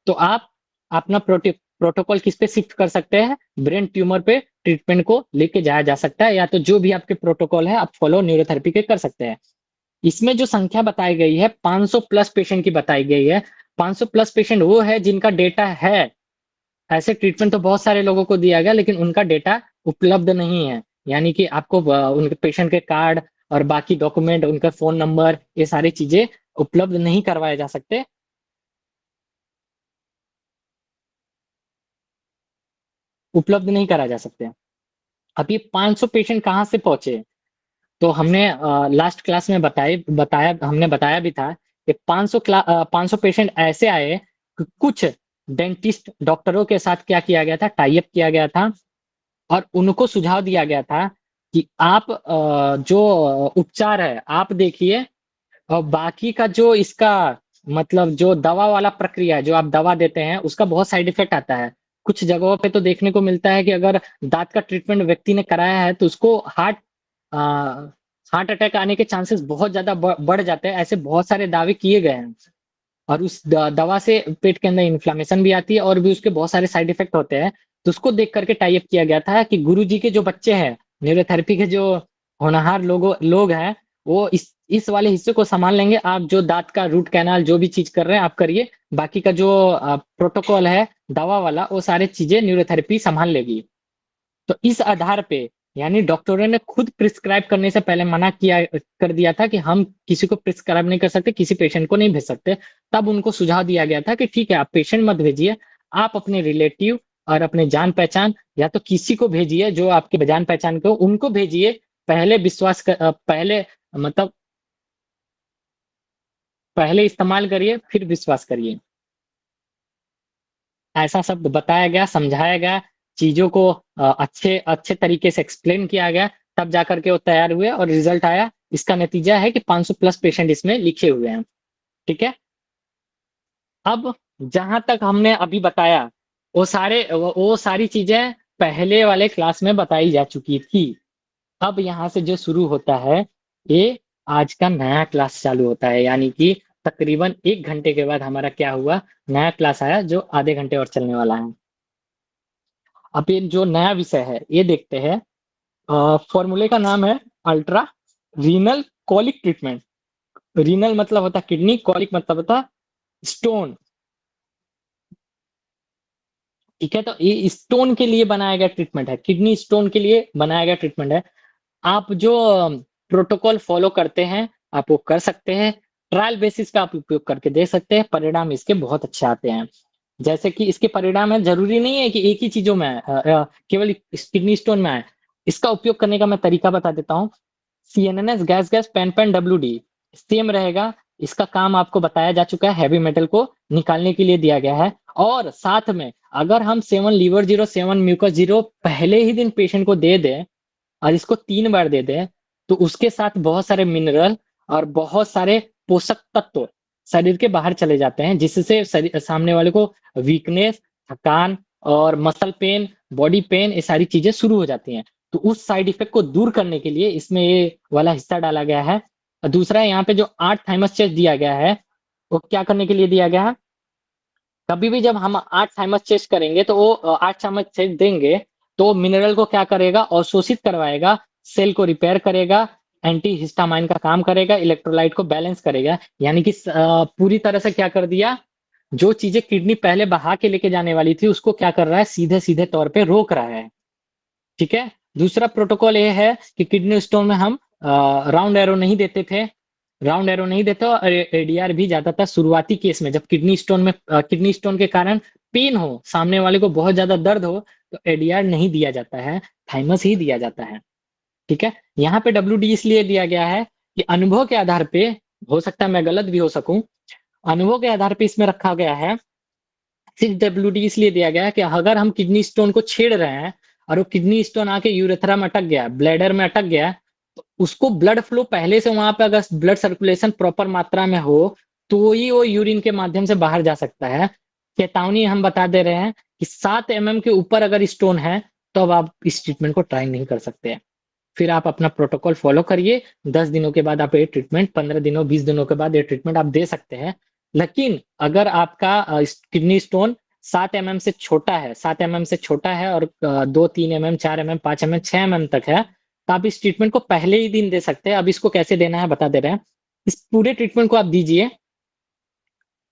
तो आप अपना प्रोटोकॉल किस पे शिफ्ट कर सकते हैं, ब्रेन ट्यूमर पे ट्रीटमेंट को लेके जाया जा सकता है, या तो जो भी आपके प्रोटोकॉल है आप फॉलो न्यूरोथेरेपी के कर सकते हैं। इसमें जो संख्या बताई गई है 500 प्लस पेशेंट की बताई गई है, 500 प्लस पेशेंट वो है जिनका डेटा है। ऐसे ट्रीटमेंट तो बहुत सारे लोगों को दिया गया, लेकिन उनका डेटा उपलब्ध नहीं है। यानी कि आपको उनके पेशेंट के कार्ड और बाकी डॉक्यूमेंट, उनका फोन नंबर, ये सारी चीजें उपलब्ध नहीं करवाए जा सकते। उपलब्ध नहीं करा जा सकते। अब ये 500 पेशेंट कहाँ से पहुंचे? तो हमने लास्ट क्लास में बताया भी था कि 500 पेशेंट ऐसे आए कि कुछ डेंटिस्ट डॉक्टरों के साथ क्या किया गया था, टाई अप किया गया था और उनको सुझाव दिया गया था कि आप जो उपचार है आप देखिए, और बाकी का जो इसका मतलब जो दवा वाला प्रक्रिया है, जो आप दवा देते हैं उसका बहुत साइड इफेक्ट आता है। कुछ जगहों पे तो देखने को मिलता है कि अगर दांत का ट्रीटमेंट व्यक्ति ने कराया है तो उसको हार्ट अटैक आने के चांसेस बहुत ज्यादा बढ़ जाते हैं। ऐसे बहुत सारे दावे किए गए हैं और उस दवा से पेट के अंदर इन्फ्लामेशन भी आती है और भी उसके बहुत सारे साइड इफेक्ट होते हैं। तो उसको देख करके टाई अप किया गया था कि गुरु जी के जो बच्चे हैं, न्यूरोथेरेपी के जो होनहार लोग हैं, वो इस वाले हिस्से को संभाल लेंगे। आप जो दांत का रूट कैनाल जो भी चीज कर रहे हैं आप करिए, बाकी का जो प्रोटोकॉल है दवा वाला वो सारी चीजें न्यूरोथेरेपी संभाल लेगी। तो इस आधार पे यानी डॉक्टरों ने खुद प्रिस्क्राइब करने से पहले मना किया कर दिया था कि हम किसी को प्रिस्क्राइब नहीं कर सकते, किसी पेशेंट को नहीं भेज सकते। तब उनको सुझाव दिया गया था कि ठीक है आप पेशेंट मत भेजिए, आप अपने रिलेटिव और अपने जान पहचान या तो किसी को भेजिए जो आपके जान पहचान को, उनको भेजिए। पहले पहले मतलब पहले इस्तेमाल करिए फिर विश्वास करिए। ऐसा सब बताया गया, समझाया गया, चीजों को अच्छे अच्छे तरीके से एक्सप्लेन किया गया, तब जाकर के वो तैयार हुए और रिजल्ट आया। इसका नतीजा है कि 500 प्लस पेशेंट इसमें लिखे हुए हैं। ठीक है। अब जहां तक हमने अभी बताया वो सारी चीजें पहले वाले क्लास में बताई जा चुकी थी। अब यहाँ से जो शुरू होता है, ये आज का नया क्लास चालू होता है। यानी कि तकरीबन 1 घंटे के बाद हमारा क्या हुआ, नया क्लास आया जो आधे घंटे और चलने वाला है। अब ये जो नया विषय है ये देखते हैं। फॉर्मूले का नाम है ultra renal colic treatment. Renal मतलब होता है किडनी, कॉलिक मतलब होता है स्टोन। ठीक है, तो ये स्टोन के लिए बनाया गया ट्रीटमेंट है, किडनी स्टोन के लिए बनाया गया ट्रीटमेंट है। आप जो प्रोटोकॉल फॉलो करते हैं आप वो कर सकते हैं। ट्रायल बेसिस पे आप उपयोग करके देख सकते हैं, परिणाम इसके बहुत अच्छे आते हैं। जैसे कि इसके परिणाम है, जरूरी नहीं है कि एक ही चीजों में केवल किडनी स्टोन में आए। इसका उपयोग करने का मैं तरीका बता देता हूँ। CNNS gas gas pain pain WD same रहेगा। इसका काम आपको बताया जा चुका है, हैवी मेटल को निकालने के लिए दिया गया है। और साथ में अगर हम 7 लीवर 0 7 म्यूकस 0 पहले ही दिन पेशेंट को दे दें और इसको 3 बार दे दें, तो उसके साथ बहुत सारे मिनरल और बहुत सारे पोषक तत्व शरीर के बाहर चले जाते हैं, जिससे सामने वाले को वीकनेस, थकान और मसल पेन, बॉडी पेन, ये सारी चीजें शुरू हो जाती हैं। तो उस साइड इफेक्ट को दूर करने के लिए इसमें ये वाला हिस्सा डाला गया है। और दूसरा यहाँ पे जो 8 थाइमस चेस्ट दिया गया है, वो क्या करने के लिए दिया गया है? कभी भी जब हम 8 थाइमस चेस्ट करेंगे तो वो 8 थाइमस चेस्ट देंगे तो मिनरल को क्या करेगा, अवशोषित करवाएगा, सेल को रिपेयर करेगा, एंटी हिस्टामाइन का काम करेगा, इलेक्ट्रोलाइट को बैलेंस करेगा। यानी कि पूरी तरह से क्या कर दिया, जो चीजें किडनी पहले बहा के लेके जाने वाली थी उसको क्या कर रहा है, सीधे सीधे तौर पे रोक रहा है। ठीक है। दूसरा प्रोटोकॉल ये है कि किडनी स्टोन में हम राउंड एरो नहीं देते थे। राउंड एरो नहीं देते और एडीआर भी ज्यादातर शुरुआती केस में, जब किडनी स्टोन के कारण पेन हो, सामने वाले को बहुत ज्यादा दर्द हो, तो एडीआर नहीं दिया जाता है, थाइमस ही दिया जाता है। ठीक है। यहाँ पे डब्ल्यू इसलिए दिया गया है कि अनुभव के आधार पे, हो सकता है मैं गलत भी हो सकूं, अनुभव के आधार पे इसमें रखा गया है। सिर्फ डब्ल्यूडी इसलिए दिया गया है कि अगर हम किडनी स्टोन को छेड़ रहे हैं और वो किडनी स्टोन आके यूरेथ्रा में अटक गया, ब्लैडर में अटक गया, तो उसको ब्लड फ्लो पहले से वहां पे अगर ब्लड सर्कुलेशन प्रॉपर मात्रा में हो तो ही वो यूरिन के माध्यम से बाहर जा सकता है। चेतावनी हम बता दे रहे हैं कि 7 mm के ऊपर अगर स्टोन है तो अब आप इस ट्रीटमेंट को ट्राई नहीं कर सकते। फिर आप अपना प्रोटोकॉल फॉलो करिए। 10 दिनों के बाद आप ये ट्रीटमेंट, 15 दिनों 20 दिनों के बाद ये ट्रीटमेंट आप दे सकते हैं। लेकिन अगर आपका किडनी स्टोन 7 mm से छोटा है, 7 mm से छोटा है और 2 3 mm 4 mm 5 mm 6 mm तक है, तो आप इस ट्रीटमेंट को पहले ही दिन दे सकते हैं। अब इसको कैसे देना है बता दे रहे हैं। इस पूरे ट्रीटमेंट को आप दीजिए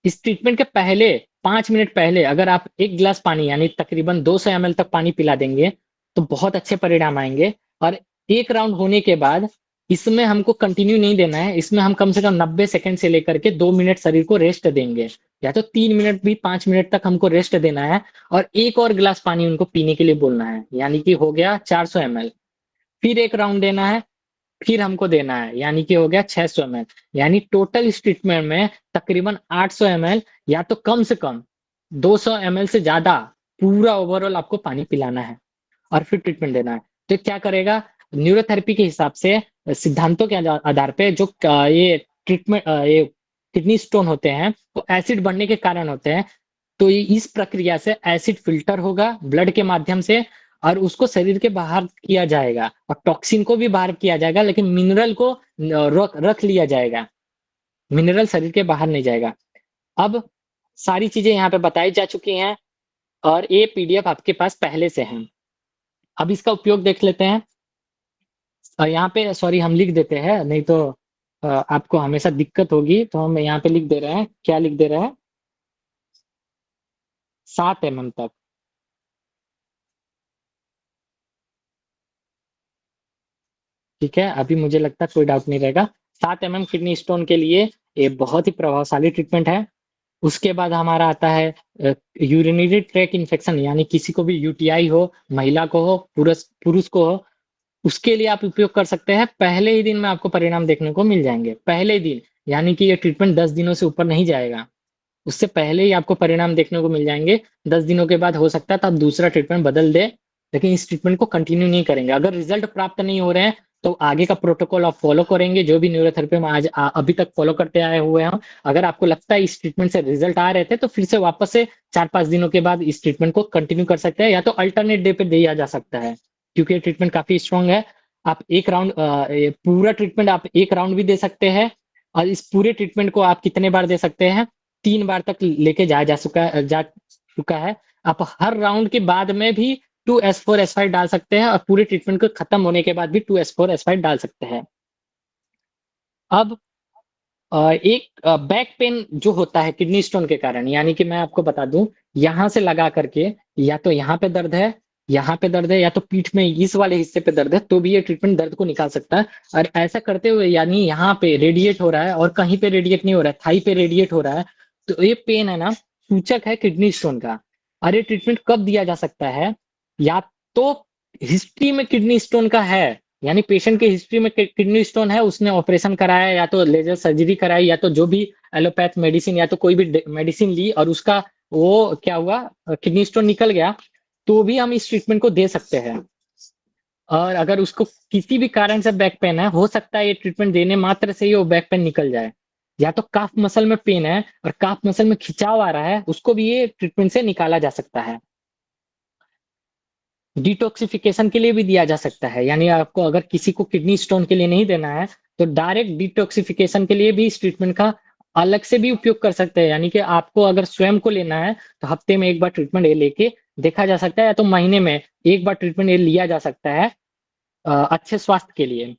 इस ट्रीटमेंट के पहले 5 मिनट पहले अगर आप 1 गिलास पानी यानी तकरीबन 200 ml तक पानी पिला देंगे तो बहुत अच्छे परिणाम आएंगे। और एक राउंड होने के बाद इसमें हमको कंटिन्यू नहीं देना है, इसमें हम कम से कम 90 सेकंड से लेकर के 2 मिनट शरीर को रेस्ट देंगे, या तो 3 मिनट भी 5 मिनट तक हमको रेस्ट देना है। और एक और गिलास पानी उनको पीने के लिए बोलना है, यानी कि हो गया 400 ml। फिर एक राउंड देना है, फिर हमको देना है, यानी कि हो गया 600 ml। यानी टोटल इस ट्रीटमेंट में तकरीबन 800 ml या तो कम से कम 200 ml से ज्यादा पूरा ओवरऑल आपको पानी पिलाना है और फिर ट्रीटमेंट देना है। तो क्या करेगा, न्यूरोथेरेपी के हिसाब से सिद्धांतों के आधार पे जो ये ट्रीटमेंट ये किडनी स्टोन होते हैं वो एसिड बढ़ने के कारण होते हैं। तो इस प्रक्रिया से एसिड फिल्टर होगा ब्लड के माध्यम से और उसको शरीर के बाहर किया जाएगा, और टॉक्सिन को भी बाहर किया जाएगा, लेकिन मिनरल को रख लिया जाएगा। मिनरल शरीर के बाहर नहीं जाएगा। अब सारी चीजें यहाँ पे बताई जा चुकी हैं और ये पीडीएफ आपके पास पहले से है। अब इसका उपयोग देख लेते हैं। यहाँ पे सॉरी हम लिख देते हैं, नहीं तो आपको हमेशा दिक्कत होगी, तो हम यहाँ पे लिख दे रहे हैं। क्या लिख दे रहे हैं? 7 mm तक। ठीक है, अभी मुझे लगता है कोई डाउट नहीं रहेगा। 7 mm किडनी स्टोन के लिए ये बहुत ही प्रभावशाली ट्रीटमेंट है। उसके बाद हमारा आता है यूरिनरी ट्रैक इन्फेक्शन, यानी किसी को भी यूटीआई हो, महिला को हो, पुरुष पुरुष को हो, उसके लिए आप उपयोग कर सकते हैं। पहले ही दिन में आपको परिणाम देखने को मिल जाएंगे, पहले ही दिन। यानी कि ये ट्रीटमेंट 10 दिनों से ऊपर नहीं जाएगा, उससे पहले ही आपको परिणाम देखने को मिल जाएंगे। 10 दिनों के बाद हो सकता है तो आप दूसरा ट्रीटमेंट बदल दे, लेकिन इस ट्रीटमेंट को कंटिन्यू नहीं करेंगे। अगर रिजल्ट प्राप्त नहीं हो रहे हैं तो आगे का प्रोटोकॉल आप फॉलो करेंगे, जो भी न्यूरोथेरेपी में अभी तक फॉलो करते आए हुए हैं। अगर आपको लगता है इस ट्रीटमेंट से रिजल्ट आ रहे थे तो फिर से वापस से 4-5 दिनों के बाद इस ट्रीटमेंट को कंटिन्यू कर सकते हैं, या तो अल्टरनेट डे पे दिया जा सकता है, क्योंकि ये ट्रीटमेंट काफी स्ट्रॉन्ग है। आप एक राउंड पूरा ट्रीटमेंट आप एक राउंड भी दे सकते हैं, और इस पूरे ट्रीटमेंट को आप कितने बार दे सकते हैं? 3 बार तक लेके जाया जा चुका है। आप हर राउंड के बाद में भी 2S4S5 डाल सकते हैं, और पूरे ट्रीटमेंट को खत्म होने के बाद भी 2S4S5 डाल सकते हैं। अब एक बैक पेन जो होता है किडनी स्टोन के कारण, यानी कि मैं आपको बता दूं, यहाँ से लगा करके या तो यहाँ पे दर्द है, यहाँ पे दर्द है, या तो पीठ में इस वाले हिस्से पे दर्द है, तो भी ये ट्रीटमेंट दर्द को निकाल सकता है। और ऐसा करते हुए यानी यहाँ पे रेडिएट हो रहा है और कहीं पे रेडिएट नहीं हो रहा है, थाई पे रेडिएट हो रहा है, तो ये पेन है ना, सूचक है किडनी स्टोन का। और ये ट्रीटमेंट कब दिया जा सकता है? या तो हिस्ट्री में किडनी स्टोन का है, यानी पेशेंट के हिस्ट्री में किडनी स्टोन है, उसने ऑपरेशन कराया या तो लेजर सर्जरी कराई या तो जो भी एलोपैथ मेडिसिन या तो कोई भी मेडिसिन ली और उसका वो क्या हुआ, किडनी स्टोन निकल गया, तो भी हम इस ट्रीटमेंट को दे सकते हैं। और अगर उसको किसी भी कारण से बैक पेन है, हो सकता है ये ट्रीटमेंट देने मात्र से ही वो बैक पेन निकल जाए। या तो काफ मसल में पेन है और काफ मसल में खिंचाव आ रहा है, उसको भी ये ट्रीटमेंट से निकाला जा सकता है। डिटॉक्सिफिकेशन के लिए भी दिया जा सकता है, यानी आपको अगर किसी को किडनी स्टोन के लिए नहीं देना है तो डायरेक्ट डिटॉक्सिफिकेशन के लिए भी इस ट्रीटमेंट का अलग से भी उपयोग कर सकते हैं। यानी कि आपको अगर स्वयं को लेना है तो हफ्ते में एक बार ट्रीटमेंट ये लेके देखा जा सकता है, या तो महीने में एक बार ट्रीटमेंट ये लिया जा सकता है अच्छे स्वास्थ्य के लिए।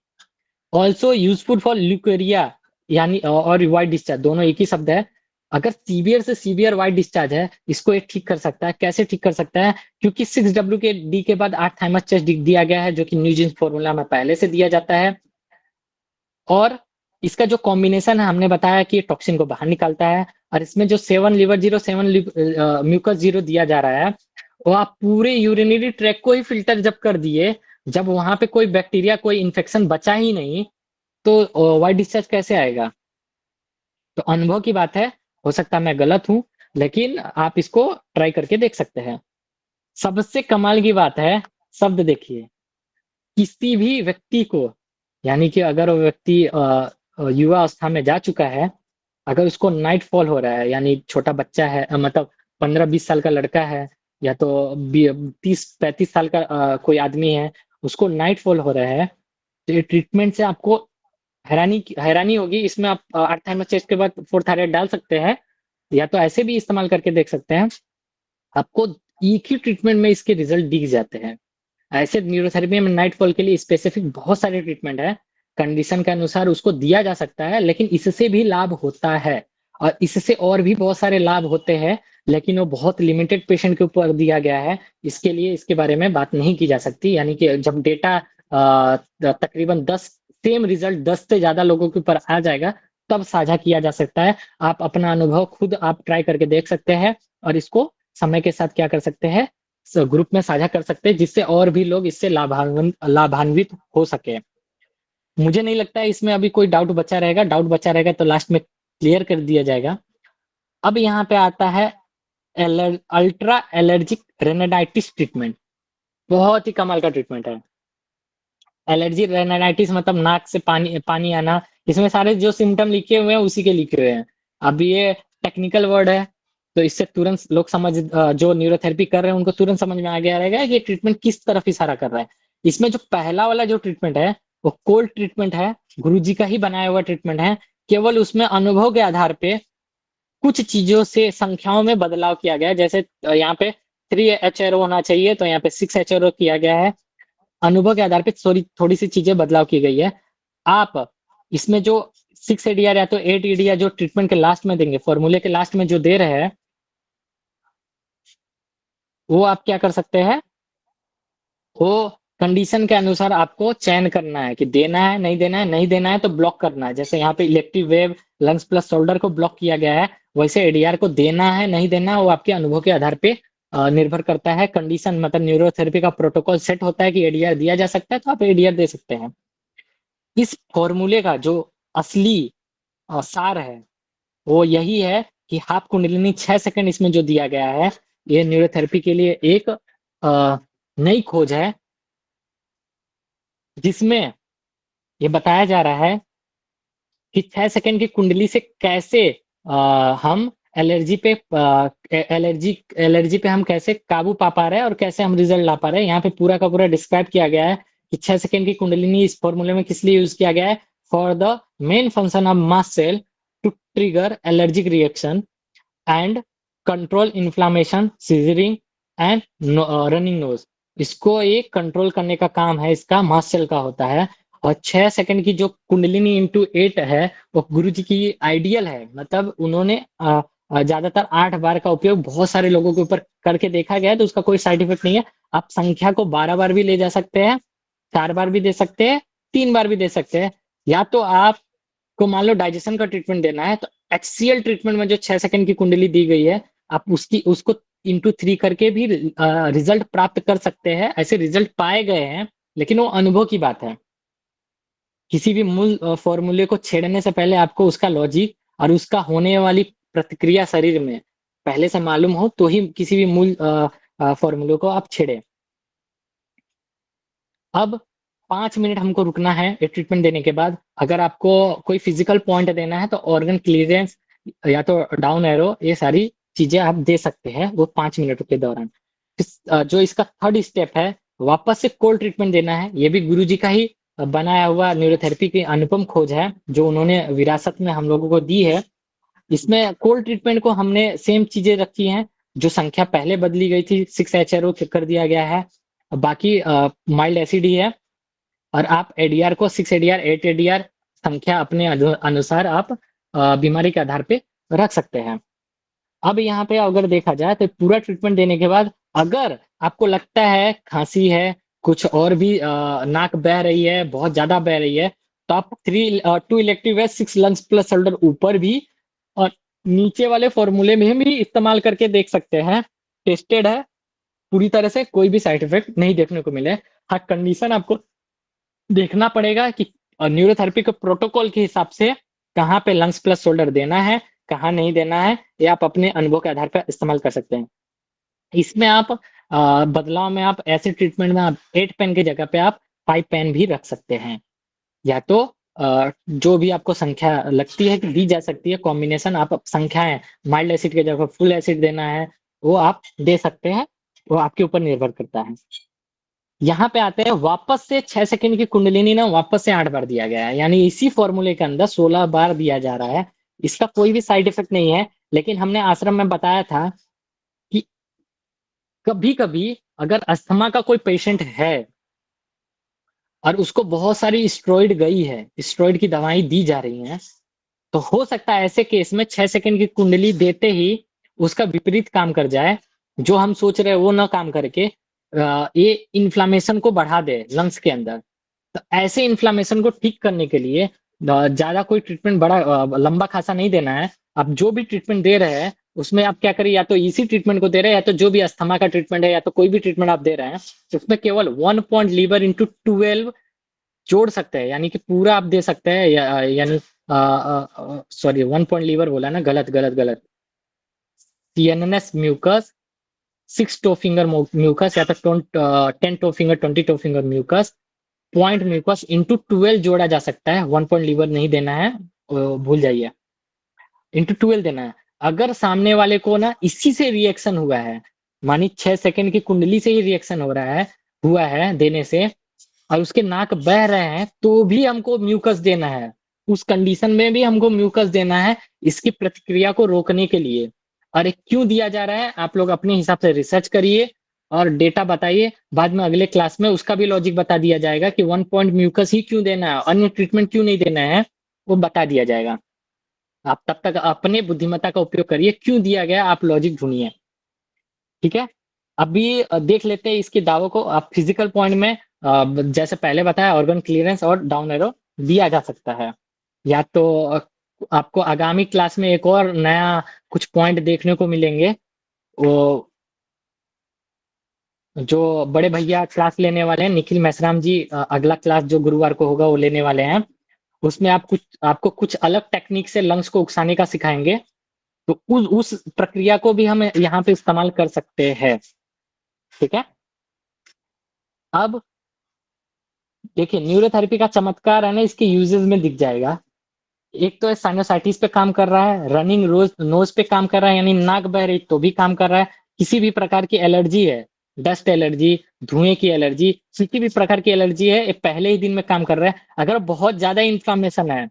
ऑल्सो यूजफुल फॉर ल्यूकेरिया, यानी और वाइट डिस्चार्ज, दोनों एक ही शब्द है। अगर सीवियर से सीवियर वाइट डिस्चार्ज है, इसको ये ठीक कर सकता है। कैसे ठीक कर सकता है? क्योंकि 6W के डी के बाद 8 थाइमस चेस्ट दिया गया है, जो कि न्यूजेंस फॉर्मूला में पहले से दिया जाता है। और इसका जो कॉम्बिनेशन है हमने बताया कि टॉक्सिन को बाहर निकालता है। और इसमें जो 7 लिवर जीरो 7 म्यूकस जीरो दिया जा रहा है, वो आप पूरे यूरिनरी ट्रैक को ही फिल्टर जब कर दिए, जब वहां पे कोई बैक्टीरिया कोई इन्फेक्शन बचा ही नहीं, तो वाइट डिस्चार्ज कैसे आएगा? तो अनुभव की बात है, हो सकता है मैं गलत हूं, लेकिन आप इसको ट्राई करके देख सकते हैं। सबसे कमाल की बात है, शब्द देखिए, किसी भी व्यक्ति को, यानी कि अगर वो व्यक्ति युवा अवस्था में जा चुका है, अगर उसको नाइट फॉल हो रहा है, यानी छोटा बच्चा है, मतलब 15-20 साल का लड़का है, या तो 30-35 साल का कोई आदमी है, उसको नाइट फॉल हो रहा है, तो ये ट्रीटमेंट से आपको हैरानी होगी। इसमें आप 8 थाइमस चेस्ट के बाद 4 थायराइड डाल सकते हैं, या तो ऐसे भी इस्तेमाल करके देख सकते हैं। आपको एक ही ट्रीटमेंट में इसके रिजल्ट दिख जाते हैं। ऐसे न्यूरोथेरेपी में नाइट फॉल के लिए स्पेसिफिक बहुत सारे ट्रीटमेंट है, कंडीशन के अनुसार उसको दिया जा सकता है, लेकिन इससे भी लाभ होता है। और इससे और भी बहुत सारे लाभ होते हैं, लेकिन वो बहुत लिमिटेड पेशेंट के ऊपर दिया गया है। इसके लिए इसके बारे में बात नहीं की जा सकती, यानी कि जब डेटा तकरीबन 10 सेम रिजल्ट 10 से ज्यादा लोगों के ऊपर आ जाएगा, तब साझा किया जा सकता है। आप अपना अनुभव खुद आप ट्राई करके देख सकते हैं और इसको समय के साथ क्या कर सकते हैं, ग्रुप में साझा कर सकते हैं, जिससे और भी लोग इससे लाभान्वित हो सके। मुझे नहीं लगता है इसमें अभी कोई डाउट बचा रहेगा, डाउट बचा रहेगा तो लास्ट में क्लियर कर दिया जाएगा। अब यहाँ पे आता है अल्ट्रा एलर्जिक रेनाडाइटिस ट्रीटमेंट। बहुत ही कमाल का ट्रीटमेंट है। एलर्जी रेनाडाइटिस मतलब नाक से पानी पानी आना। इसमें सारे जो सिम्टम लिखे हुए हैं उसी के लिखे हुए हैं। अब ये टेक्निकल वर्ड है, तो इससे तुरंत लोग जो न्यूरोथेरेपी कर रहे हैं उनको तुरंत समझ में आ गया रहेगा कि ये ट्रीटमेंट किस तरफ इशारा कर रहा है। इसमें जो पहला वाला जो ट्रीटमेंट है वो कोल्ड ट्रीटमेंट है, गुरुजी का ही बनाया हुआ ट्रीटमेंट है। केवल उसमें अनुभव के आधार पे कुछ चीजों से संख्याओं में बदलाव किया गया है। जैसे यहाँ पे 3 HRO होना चाहिए, तो यहाँ पे 6 HRO किया गया है। अनुभव के आधार पे थोड़ी सी चीजें बदलाव की गई है। आप इसमें जो 6 ADR या तो 8 ADR जो ट्रीटमेंट के लास्ट में देंगे, फॉर्मूले के लास्ट में जो दे रहे हैं, वो आप क्या कर सकते हैं, वो कंडीशन के अनुसार आपको चयन करना है कि देना है नहीं देना है। नहीं देना है तो ब्लॉक करना है। जैसे यहाँ पे elective wave lungs plus shoulder को ब्लॉक किया गया है, वैसे एडीआर को देना है नहीं देना है वो आपके अनुभव के आधार पे निर्भर करता है। कंडीशन मतलब न्यूरोथेरेपी का प्रोटोकॉल सेट होता है कि एडीआर दिया जा सकता है तो आप एडीआर दे सकते हैं। इस फॉर्मूले का जो असली सार है वो यही है कि हाफ कुंडलिनी 6 सेकंड इसमें जो दिया गया है, ये न्यूरोथेरेपी के लिए एक नई खोज है, जिसमें ये बताया जा रहा है कि 6 सेकंड की कुंडली से कैसे हम एलर्जी पे एलर्जी पे हम कैसे काबू पा रहे हैं और कैसे हम रिजल्ट ला पा रहे हैं। यहाँ पे पूरा का पूरा डिस्क्राइब किया गया है कि 6 सेकंड की कुंडलिनी इस फॉर्मूले में किस लिए यूज किया गया है, for the main function of mast cell to trigger allergic reaction and control inflammation sneezing and running nose. इसको एक कंट्रोल करने का काम है, इसका मास्ट सेल का होता है। और 6 सेकंड की जो कुंडलिनी इंटू 8 है वो गुरु जी की आइडियल है। मतलब उन्होंने ज्यादातर 8 बार का उपयोग बहुत सारे लोगों के ऊपर करके देखा गया है, तो उसका कोई साइड इफेक्ट नहीं है। आप संख्या को 12 बार भी ले जा सकते हैं, 4 बार भी दे सकते हैं, 3 बार भी दे सकते हैं। या तो आप को मान लो डाइजेशन का ट्रीटमेंट देना है तो HCL ट्रीटमेंट में जो 6 सेकंड की कुंडली दी गई है, आप उसको इंटू 3 करके भी रिजल्ट प्राप्त कर सकते हैं। ऐसे रिजल्ट पाए गए हैं, लेकिन वो अनुभव की बात है। किसी भी मूल फॉर्मूले को छेड़ने से पहले आपको उसका लॉजिक और उसका होने वाली प्रतिक्रिया शरीर में पहले से मालूम हो तो ही किसी भी मूल फॉर्मूले को आप छेड़े। अब 5 मिनट हमको रुकना है ये ट्रीटमेंट देने के बाद। अगर आपको कोई फिजिकल पॉइंट देना है तो ऑर्गन क्लियरेंस या तो डाउन एरो, ये सारी चीजें आप दे सकते हैं वो 5 मिनट के दौरान। जो इसका थर्ड स्टेप है, वापस से कोल्ड ट्रीटमेंट देना है। ये भी गुरुजी का ही बनाया हुआ न्यूरोथेरेपी की अनुपम खोज है, जो उन्होंने विरासत में हम लोगों को दी है। इसमें कोल्ड ट्रीटमेंट को हमने सेम चीजें रखी हैं, जो संख्या पहले बदली गई थी 6 HRO कर दिया गया है। बाकी माइल्ड एसिड ही है। और आप एडीआर को 6 ADR 8 ADR संख्या अपने अनुसार आप बीमारी के आधार पे रख सकते हैं। अब यहाँ पे अगर देखा जाए तो पूरा ट्रीटमेंट देने के बाद अगर आपको लगता है खांसी है, कुछ और भी नाक बह रही है, बहुत ज्यादा बह रही है, तो आप 2 इलेक्टिव है 6 लंग्स प्लस शोल्डर ऊपर भी और नीचे वाले फॉर्मूले में भी इस्तेमाल करके देख सकते हैं। टेस्टेड है पूरी तरह से, कोई भी साइड इफेक्ट नहीं देखने को मिले। हाँ, कंडीशन आपको देखना पड़ेगा कि न्यूरोथेरेपी के प्रोटोकॉल के हिसाब से कहाँ पे लंग्स प्लस शोल्डर देना है, कहाँ नहीं देना है, ये आप अपने अनुभव के आधार पर इस्तेमाल कर सकते हैं। इसमें आप बदलाव में आप ऐसे ट्रीटमेंट में आप 8 पेन की जगह पे आप 5 पेन भी रख सकते हैं। या तो जो भी आपको संख्या लगती है कि दी जा सकती है, कॉम्बिनेशन आप संख्याएं माइल्ड एसिड की जगह फुल एसिड देना है वो आप दे सकते हैं, वो आपके ऊपर निर्भर करता है। यहाँ पे आते हैं वापस से 6 सेकंड की कुंडलिनी ना वापस से 8 बार दिया गया है, यानी इसी फॉर्मूले के अंदर 16 बार दिया जा रहा है। इसका कोई भी साइड इफेक्ट नहीं है, लेकिन हमने आश्रम में बताया था कि कभी कभी अगर अस्थमा का कोई पेशेंट है और उसको बहुत सारी स्टेरॉइड गई है, स्टेरॉइड की दवाई दी जा रही हैं, तो हो सकता है ऐसे केस में 6 सेकंड की कुंडली देते ही उसका विपरीत काम कर जाए, जो हम सोच रहे हैं वो ना काम करके ये इन्फ्लामेशन को बढ़ा दे लंग्स के अंदर। तो ऐसे इन्फ्लामेशन को ठीक करने के लिए ज्यादा कोई ट्रीटमेंट बड़ा लंबा खासा नहीं देना है। आप जो भी ट्रीटमेंट दे रहे हैं उसमें आप क्या करिए, या तो इसी ट्रीटमेंट को दे रहे हैं, या तो जो भी अस्थमा का ट्रीटमेंट है, या तो कोई भी ट्रीटमेंट आप दे रहे हैं, तो उसमें केवल 1 पॉइंट लीवर इंटू 12 जोड़ सकते हैं, यानी कि पूरा आप दे सकते हैं, यानी सॉरी 1 पॉइंट लीवर बोला ना, गलत गलत गलत। CNS mucus, 6 toe finger mucus, या तो 10 toe finger, 20 toe finger mucus, point mucus into 12 जोड़ा जा सकता है। 1 पॉइंट लीवर नहीं देना है, भूल जाइए, इंटू 12 देना है। अगर सामने वाले को ना इसी से रिएक्शन हुआ है, मानी 6 सेकंड की कुंडली से ही रिएक्शन हो रहा है, हुआ है देने से, और उसके नाक बह रहे हैं, तो भी हमको म्यूकस देना है। उस कंडीशन में भी हमको म्यूकस देना है, इसकी प्रतिक्रिया को रोकने के लिए। और ये क्यों दिया जा रहा है, आप लोग अपने हिसाब से रिसर्च करिए और डेटा बताइए। बाद में अगले क्लास में उसका भी लॉजिक बता दिया जाएगा कि 1 पॉइंट म्यूकस ही क्यों देना है, अन्य ट्रीटमेंट क्यों नहीं देना है, वो बता दिया जाएगा। आप तब तक अपने बुद्धिमत्ता का उपयोग करिए, क्यों दिया गया आप लॉजिक ढूंढिए। ठीक है, अभी देख लेते हैं इसके दावों को। आप फिजिकल पॉइंट में जैसे पहले बताया, ऑर्गन क्लियरेंस और डाउन एरो दिया जा सकता है। या तो आपको आगामी क्लास में एक और नया कुछ पॉइंट देखने को मिलेंगे। वो जो बड़े भैया क्लास लेने वाले हैं, निखिल मेश्राम जी, अगला क्लास जो गुरुवार को होगा वो लेने वाले हैं। उसमें आपको कुछ अलग टेक्निक से लंग्स को उकसाने का सिखाएंगे। तो उस प्रक्रिया को भी हम यहाँ पे इस्तेमाल कर सकते हैं। ठीक है, अब देखिए न्यूरोथेरेपी का चमत्कार है ना, इसके यूजेस में दिख जाएगा। एक तो साइनोसाइटिस पे काम कर रहा है, रनिंग रोज नोज पे काम कर रहा है, यानी नाक बह रही तो भी काम कर रहा है। किसी भी प्रकार की एलर्जी है, डस्ट एलर्जी, धुएं की एलर्जी, किसी भी प्रकार की एलर्जी है, ये पहले ही दिन में काम कर रहा है। अगर बहुत ज्यादा इन्फ्लामेशन है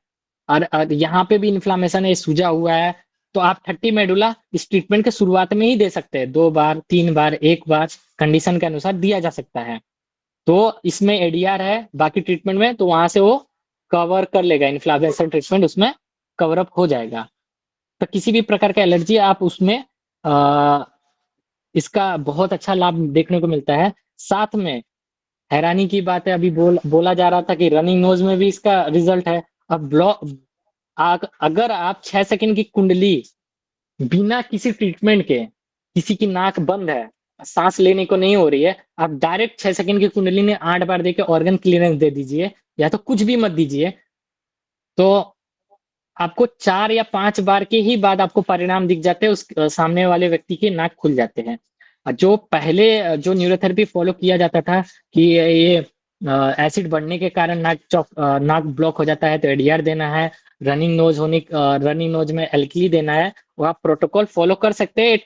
और यहाँ पे भी इन्फ्लामेशन है, सूजा हुआ है, तो आप 30 मेडुला इस ट्रीटमेंट के शुरुआत में ही दे सकते हैं। 2 बार, 3 बार, 1 बार कंडीशन के अनुसार दिया जा सकता है। तो इसमें एडीआर है बाकी ट्रीटमेंट में, तो वहां से वो कवर कर लेगा, इन्फ्लामेशन ट्रीटमेंट उसमें कवर अप हो जाएगा। तो किसी भी प्रकार का एलर्जी आप उसमें आ, इसका बहुत अच्छा लाभ देखने को मिलता है। साथ में हैरानी की बात है, अभी बोला जा रहा था कि रनिंग नोज में भी इसका रिजल्ट है। अब अगर आप 6 सेकंड की कुंडली बिना किसी ट्रीटमेंट के, किसी की नाक बंद है, सांस लेने को नहीं हो रही है, आप डायरेक्ट 6 सेकंड की कुंडली ने 8 बार देके ऑर्गन क्लियरेंस दे दीजिए, या तो कुछ भी मत दीजिए, तो आपको 4 या 5 बार के ही बाद आपको परिणाम दिख जाते हैं। उस सामने वाले व्यक्ति के नाक खुल जाते हैं। जो पहले जो न्यूरोथेरेपी फॉलो किया जाता था कि ये एसिड बढ़ने के कारण नाक ब्लॉक हो जाता है तो एडीआर देना है, रनिंग नोज में एल्कली देना है, वो आप प्रोटोकॉल फॉलो कर सकते हैं।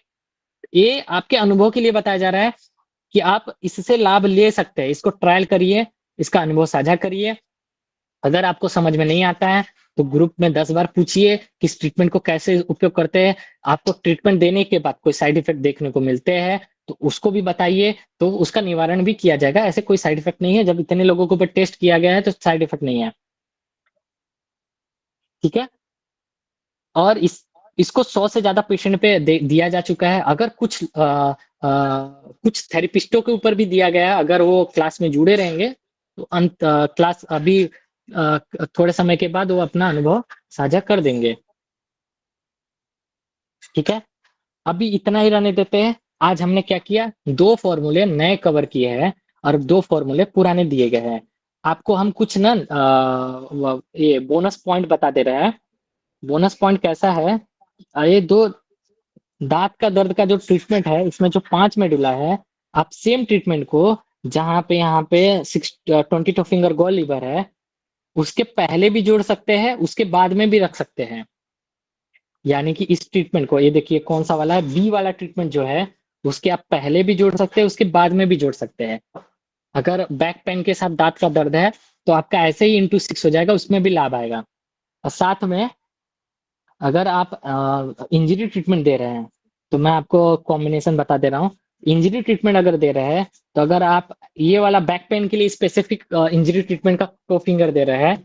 ये आपके अनुभव के लिए बताया जा रहा है कि आप इससे लाभ ले सकते हैं। इसको ट्रायल करिए, इसका अनुभव साझा करिए। अगर आपको समझ में नहीं आता है तो ग्रुप में 10 बार पूछिए कि इस ट्रीटमेंट को कैसे उपयोग करते हैं। आपको ट्रीटमेंट देने के बाद कोई साइड इफेक्ट देखने को मिलते हैं तो उसको भी बताइए, तो उसका निवारण भी किया जाएगा। ऐसे कोई साइड इफेक्ट नहीं है, जब इतने लोगों के ऊपर टेस्ट किया गया है तो साइड इफेक्ट नहीं है। ठीक है, और इसको 100 से ज्यादा पेशेंट पे दिया जा चुका है। अगर कुछ थेरेपिस्टों के ऊपर भी दिया गया है, अगर वो क्लास में जुड़े रहेंगे तो क्लास अभी थोड़े समय के बाद वो अपना अनुभव साझा कर देंगे। ठीक है, अभी इतना ही रहने देते हैं। आज हमने क्या किया, 2 फॉर्मूले नए कवर किए हैं और 2 फॉर्मूले पुराने दिए गए हैं। आपको हम कुछ ना ये बोनस पॉइंट बता दे रहे हैं। बोनस पॉइंट कैसा है, ये दो दांत का दर्द का जो ट्रीटमेंट है, इसमें जो 5 मेडुला है, आप सेम ट्रीटमेंट को जहाँ पे यहाँ पे 20 टो फिंगर गॉल लीवर है, उसके पहले भी जोड़ सकते हैं, उसके बाद में भी रख सकते हैं। यानी कि इस ट्रीटमेंट को, ये देखिए कौन सा वाला है, बी वाला ट्रीटमेंट जो है, उसके आप पहले भी जोड़ सकते हैं, उसके बाद में भी जोड़ सकते हैं। अगर बैक पेन के साथ दांत का दर्द है तो आपका ऐसे ही इंटू 6 हो जाएगा, उसमें भी लाभ आएगा। और साथ में अगर आप इंजरी ट्रीटमेंट दे रहे हैं तो मैं आपको कॉम्बिनेशन बता दे रहा हूँ। इंजरी ट्रीटमेंट अगर दे रहे हैं तो अगर आप ये वाला बैक पेन के लिए स्पेसिफिक इंजरी ट्रीटमेंट का 2 फिंगर दे रहे हैं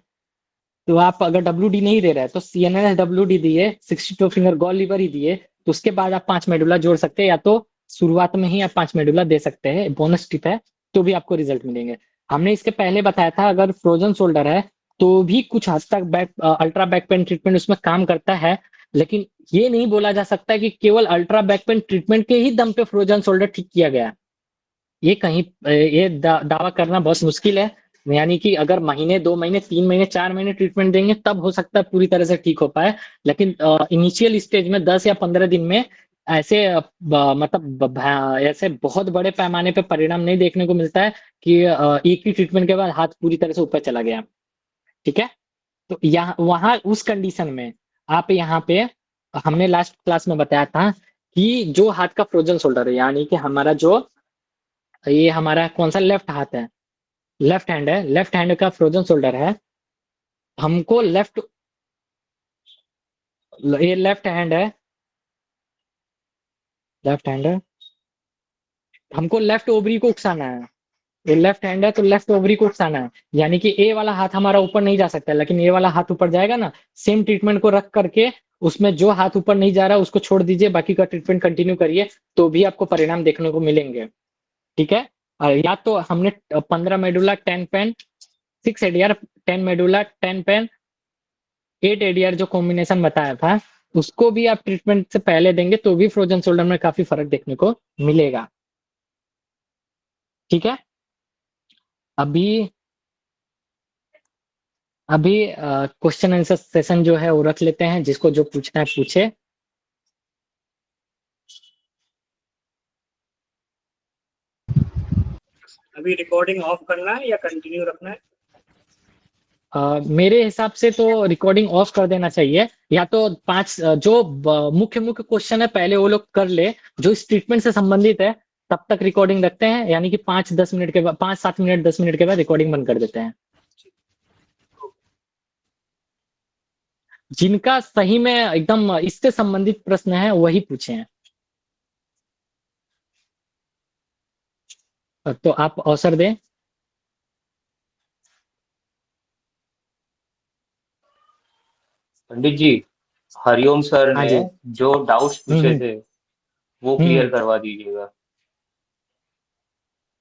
तो आप अगर WD नहीं दे रहे हैं तो CNS WD दिए, 62 फिंगर गॉल लीवर ही दिए, तो उसके बाद आप 5 मेडुला जोड़ सकते हैं, या तो शुरुआत में ही आप 5 मेडुला दे सकते हैं, बोनस टिप है, तो भी आपको रिजल्ट मिलेंगे। हमने इसके पहले बताया था अगर फ्रोजन शोल्डर है तो भी कुछ हद तक अल्ट्रा बैक पेन ट्रीटमेंट उसमें काम करता है, लेकिन ये नहीं बोला जा सकता कि केवल अल्ट्रा बैक पेन ट्रीटमेंट के ही दम पे फ्रोजन शोल्डर ठीक किया गया। ये कहीं ये दावा करना बहुत मुश्किल है। यानी कि अगर महीने 2 महीने 3 महीने 4 महीने ट्रीटमेंट देंगे तब हो सकता है पूरी तरह से ठीक हो पाए, लेकिन इनिशियल स्टेज में 10 या 15 दिन में ऐसे ऐसे बहुत बड़े पैमाने पे परिणाम नहीं देखने को मिलता है कि एक ही ट्रीटमेंट के बाद हाथ पूरी तरह से ऊपर चला गया। ठीक है, तो यहाँ वहां उस कंडीशन में आप यहाँ पे हमने लास्ट क्लास में बताया था कि जो हाथ का फ्रोजन शोल्डर है, यानी कि हमारा जो ये हमारा कौन सा लेफ्ट हाथ है, लेफ्ट हैंड है, लेफ्ट हैंड का फ्रोजन शोल्डर है, हमको लेफ्ट, ये लेफ्ट हैंड है, लेफ्ट हैंड है, हमको लेफ्ट ओवरी को उकसाना है। ये लेफ्ट हैंड है तो लेफ्ट ओवरी को उकसाना है, यानी कि ए वाला हाथ हमारा ऊपर नहीं जा सकता, लेकिन ये वाला हाथ ऊपर जाएगा ना। सेम ट्रीटमेंट को रख करके उसमें जो हाथ ऊपर नहीं जा रहा उसको छोड़ दीजिए, बाकी का ट्रीटमेंट कंटिन्यू करिए, तो भी आपको परिणाम देखने को मिलेंगे। ठीक है, या तो हमने 15 medulla 10 pain, 6 ADR 10 medulla 10 pain 8 ADR जो कॉम्बिनेशन बताया था, उसको भी आप ट्रीटमेंट से पहले देंगे तो भी फ्रोजन शोल्डर में काफी फर्क देखने को मिलेगा। ठीक है, अभी अभी क्वेश्चन आंसर सेशन जो है वो रख लेते हैं, जिसको जो पूछना है पूछे। अभी रिकॉर्डिंग ऑफ करना है या कंटिन्यू रखना है? मेरे हिसाब से तो रिकॉर्डिंग ऑफ कर देना चाहिए, या तो जो मुख्य मुख्य क्वेश्चन है पहले वो लोग कर ले जो इस ट्रीटमेंट से संबंधित है, तब तक रिकॉर्डिंग रखते हैं, यानी कि 5-10 मिनट के बाद, 5-7 मिनट 10 मिनट के बाद रिकॉर्डिंग बंद कर देते हैं। जिनका सही में एकदम इससे संबंधित प्रश्न है वही पूछे हैं, तो आप अवसर दें। पंडित जी, हरिओम सर हाँ ने जी। जो डाउट्स हम्म पूछे हम्म थे वो हम्म। क्लियर करवा दीजिएगा।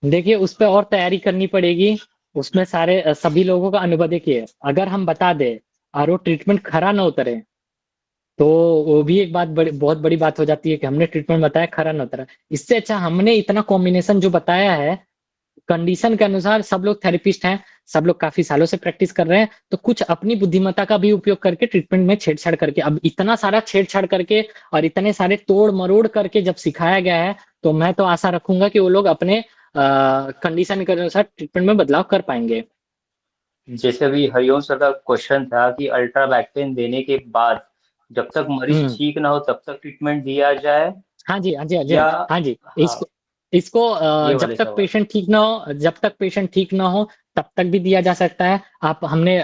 देखिए उस पर और तैयारी करनी पड़ेगी, उसमें सारे सभी लोगों का अनुभव देखिए, अगर हम बता दें और वो ट्रीटमेंट खरा ना उतरे तो वो भी एक बात बहुत बड़ी बात हो जाती है कि हमने ट्रीटमेंट बताया खरा ना उतरा। इससे अच्छा हमने इतना कॉम्बिनेशन जो बताया है, कंडीशन के अनुसार, सब लोग थेरेपिस्ट हैं, सब लोग काफी सालों से प्रैक्टिस कर रहे हैं, तो कुछ अपनी बुद्धिमत्ता का भी उपयोग करके ट्रीटमेंट में छेड़छाड़ करके, अब इतना सारा छेड़छाड़ करके और इतने सारे तोड़ मरोड़ करके जब सिखाया गया है, तो मैं तो आशा रखूंगा कि वो लोग अपने कंडीशन के अनुसार ट्रीटमेंट में बदलाव कर पाएंगे। जैसे अभी हरिओम सर का क्वेश्चन था कि अल्ट्रा बैकपेन देने के बाद जब तक मरीज हम्म। ठीक ना हो तब तक ट्रीटमेंट दिया जाए, हाँ जी, हाँ जी, हाँ जी, या हाँ जी। हाँ, इसको इसको ये जब वाले तक सवाल। पेशेंट ठीक ना हो, जब तक पेशेंट ठीक ना हो तब तक भी दिया जा सकता है। आप हमने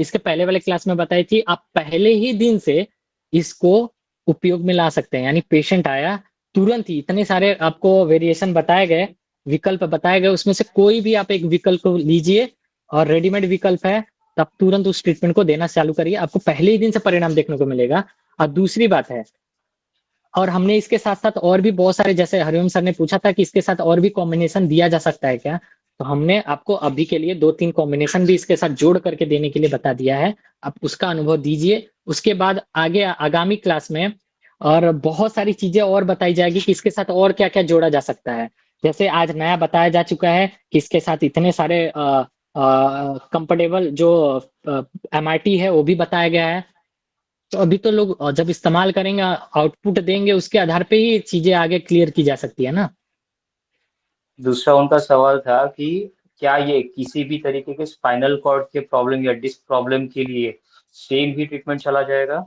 इसके पहले वाले क्लास में बताई थी, आप पहले ही दिन से इसको उपयोग में ला सकते हैं, यानी पेशेंट आया तुरंत ही इतने सारे आपको वेरिएशन बताए गए, विकल्प बताए गए, उसमें से कोई भी आप एक विकल्प को लीजिए, और रेडीमेड विकल्प है, तब तुरंत उस ट्रीटमेंट को देना चालू करिए, आपको पहले ही दिन से परिणाम देखने को मिलेगा। और दूसरी बात है, और हमने इसके साथ साथ और भी बहुत सारे, जैसे हरिओम सर ने पूछा था कि इसके साथ और भी कॉम्बिनेशन दिया जा सकता है क्या, तो हमने आपको अभी के लिए 2-3 कॉम्बिनेशन भी इसके साथ जोड़ करके देने के लिए बता दिया है। आप उसका अनुभव दीजिए, उसके बाद आगे आगामी क्लास में और बहुत सारी चीजें और बताई जाएगी कि इसके साथ और क्या क्या जोड़ा जा सकता है। जैसे आज नया बताया जा चुका है कि इसके साथ इतने सारे कंफर्टेबल जो MRT है वो भी बताया गया है। तो अभी तो लोग जब इस्तेमाल करेंगे, आउटपुट देंगे, उसके आधार पे ही चीजें आगे क्लियर की जा सकती है ना। दूसरा उनका सवाल था कि क्या ये किसी भी तरीके के स्पाइनल कॉर्ड के प्रॉब्लम या डिस्क प्रॉब्लम के लिए सेम ही ट्रीटमेंट चला जाएगा?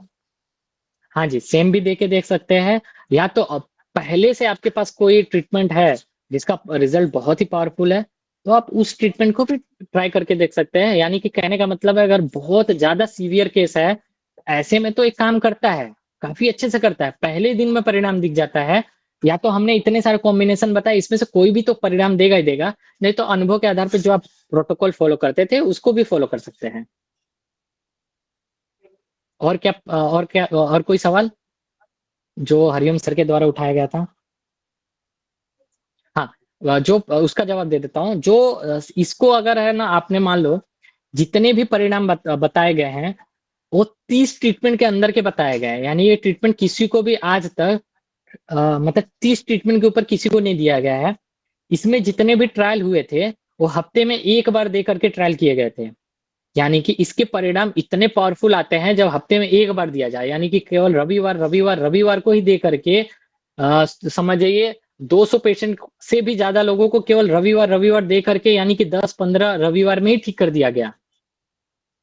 हाँ जी, सेम भी दे के देख सकते हैं, या तो पहले से आपके पास कोई ट्रीटमेंट है जिसका रिजल्ट बहुत ही पावरफुल है, तो आप उस ट्रीटमेंट को भी ट्राई करके देख सकते हैं। यानी कि कहने का मतलब है, अगर बहुत ज्यादा सीवियर केस है, ऐसे में तो एक काम करता है, काफी अच्छे से करता है, पहले दिन में परिणाम दिख जाता है, या तो हमने इतने सारे कॉम्बिनेशन बताए, इसमें से कोई भी तो परिणाम देगा ही देगा, नहीं तो अनुभव के आधार पर जो आप प्रोटोकॉल फॉलो करते थे उसको भी फॉलो कर सकते हैं। और कोई सवाल जो हरिओम सर के द्वारा उठाया गया था? हाँ, जो उसका जवाब दे देता हूँ। जो इसको अगर है ना, आपने मान लो जितने भी परिणाम बताए गए हैं वो 30 ट्रीटमेंट के अंदर के बताए गए हैं। यानी ये ट्रीटमेंट किसी को भी आज तक मतलब 30 ट्रीटमेंट के ऊपर किसी को नहीं दिया गया है। इसमें जितने भी ट्रायल हुए थे वो हफ्ते में एक बार दे करके ट्रायल किए गए थे। यानी कि इसके परिणाम इतने पावरफुल आते हैं जब हफ्ते में एक बार दिया जाए। यानी कि केवल रविवार रविवार रविवार को ही दे करके समझ जाइए 200 पेशेंट से भी ज्यादा लोगों को केवल रविवार रविवार दे करके, यानी कि 10-15 रविवार में ही ठीक कर दिया गया।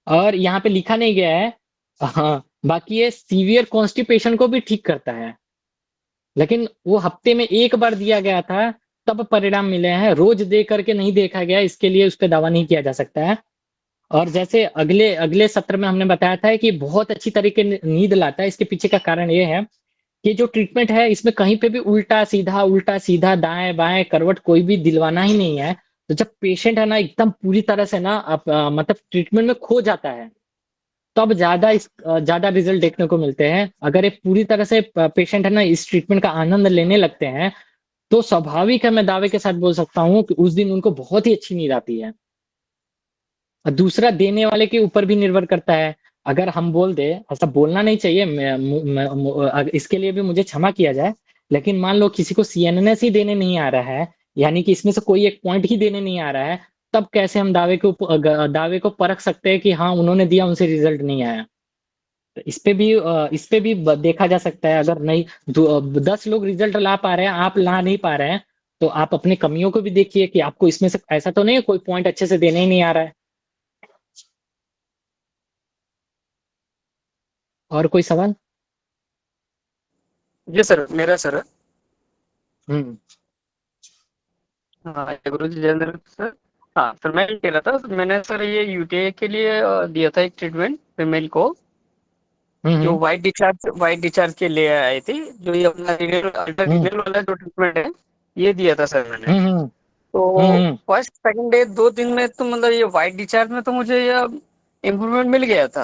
और यहाँ पे लिखा नहीं गया है, हाँ, बाकी ये सीवियर कॉन्स्टिपेशन को भी ठीक करता है। लेकिन वो हफ्ते में एक बार दिया गया था तब परिणाम मिले हैं, रोज दे करके नहीं देखा गया, इसके लिए उस पर दावा नहीं किया जा सकता है। और जैसे अगले अगले सत्र में हमने बताया था कि बहुत अच्छी तरीके नींद लाता है। इसके पीछे का कारण ये है कि जो ट्रीटमेंट है इसमें कहीं पे भी उल्टा सीधा दाएं बाएं करवट कोई भी दिलवाना ही नहीं है। तो जब पेशेंट है ना एकदम पूरी तरह से ना मतलब ट्रीटमेंट में खो जाता है तब ज्यादा रिजल्ट देखने को मिलते हैं। अगर ये पूरी तरह से पेशेंट है ना इस ट्रीटमेंट का आनंद लेने लगते हैं तो स्वाभाविक है, मैं दावे के साथ बोल सकता हूँ कि उस दिन उनको बहुत ही अच्छी नींद आती है। और दूसरा देने वाले के ऊपर भी निर्भर करता है। अगर हम बोल दे, ऐसा बोलना नहीं चाहिए, इसके लिए भी मुझे क्षमा किया जाए, लेकिन मान लो किसी को सीएनएस ही देने नहीं आ रहा है, यानी कि इसमें से कोई एक पॉइंट ही देने नहीं आ रहा है, तब कैसे हम दावे को परख सकते हैं कि हाँ उन्होंने दिया उनसे रिजल्ट नहीं आया। तो इस पे भी देखा जा सकता है। अगर नहीं 10 लोग रिजल्ट ला पा रहे हैं, आप ला नहीं पा रहे हैं, तो आप अपनी कमियों को भी देखिए कि आपको इसमें से ऐसा तो नहीं है कोई पॉइंट अच्छे से देने ही नहीं आ रहा है। और कोई सवाल? जी सर, मेरा सर। हम्म हाँ गुरु जी जय हिंद सर। हाँ सर, मैं ये कह रहा था, मैंने सर ये यूटीआई के लिए दिया था एक ट्रीटमेंट फीमेल को, जो हम्म व्हाइट डिस्चार्ज के लिए आई थी, जो ये अपना अल्ट्रा हम्म रीनल वाला जो ट्रीटमेंट है ये दिया था सर मैंने। हम्म तो हम्म फर्स्ट सेकंड डे 2 दिन में तो मतलब ये व्हाइट डिस्चार्ज में तो मुझे ये इम्प्रूवमेंट मिल गया था,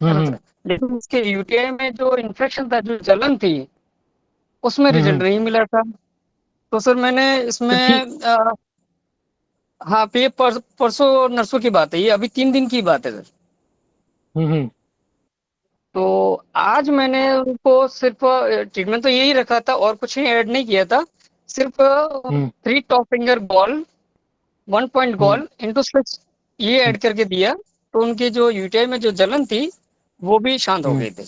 है ना हम्म सर। लेकिन उसके यूटीआई में जो इन्फेक्शन था, जो जलन थी, उसमें रिजल्ट हम्म। नहीं मिला था। तो सर मैंने तो ठीक। इसमें हाँ, तो ये परसों नरसों की बात है, ये अभी 3 दिन की बात है सर। हम्म तो आज मैंने उनको सिर्फ ट्रीटमेंट तो यही रखा था और कुछ ही ऐड नहीं किया था। सिर्फ हम्म 3 टॉप फिंगर बॉल, 1 पॉइंट हम्म बॉल इंटू 6 ये हम्म ऐड करके दिया। तो उनकी जो यूटीआई में जो जलन थी वो भी शांत हो हम्म। गई थी।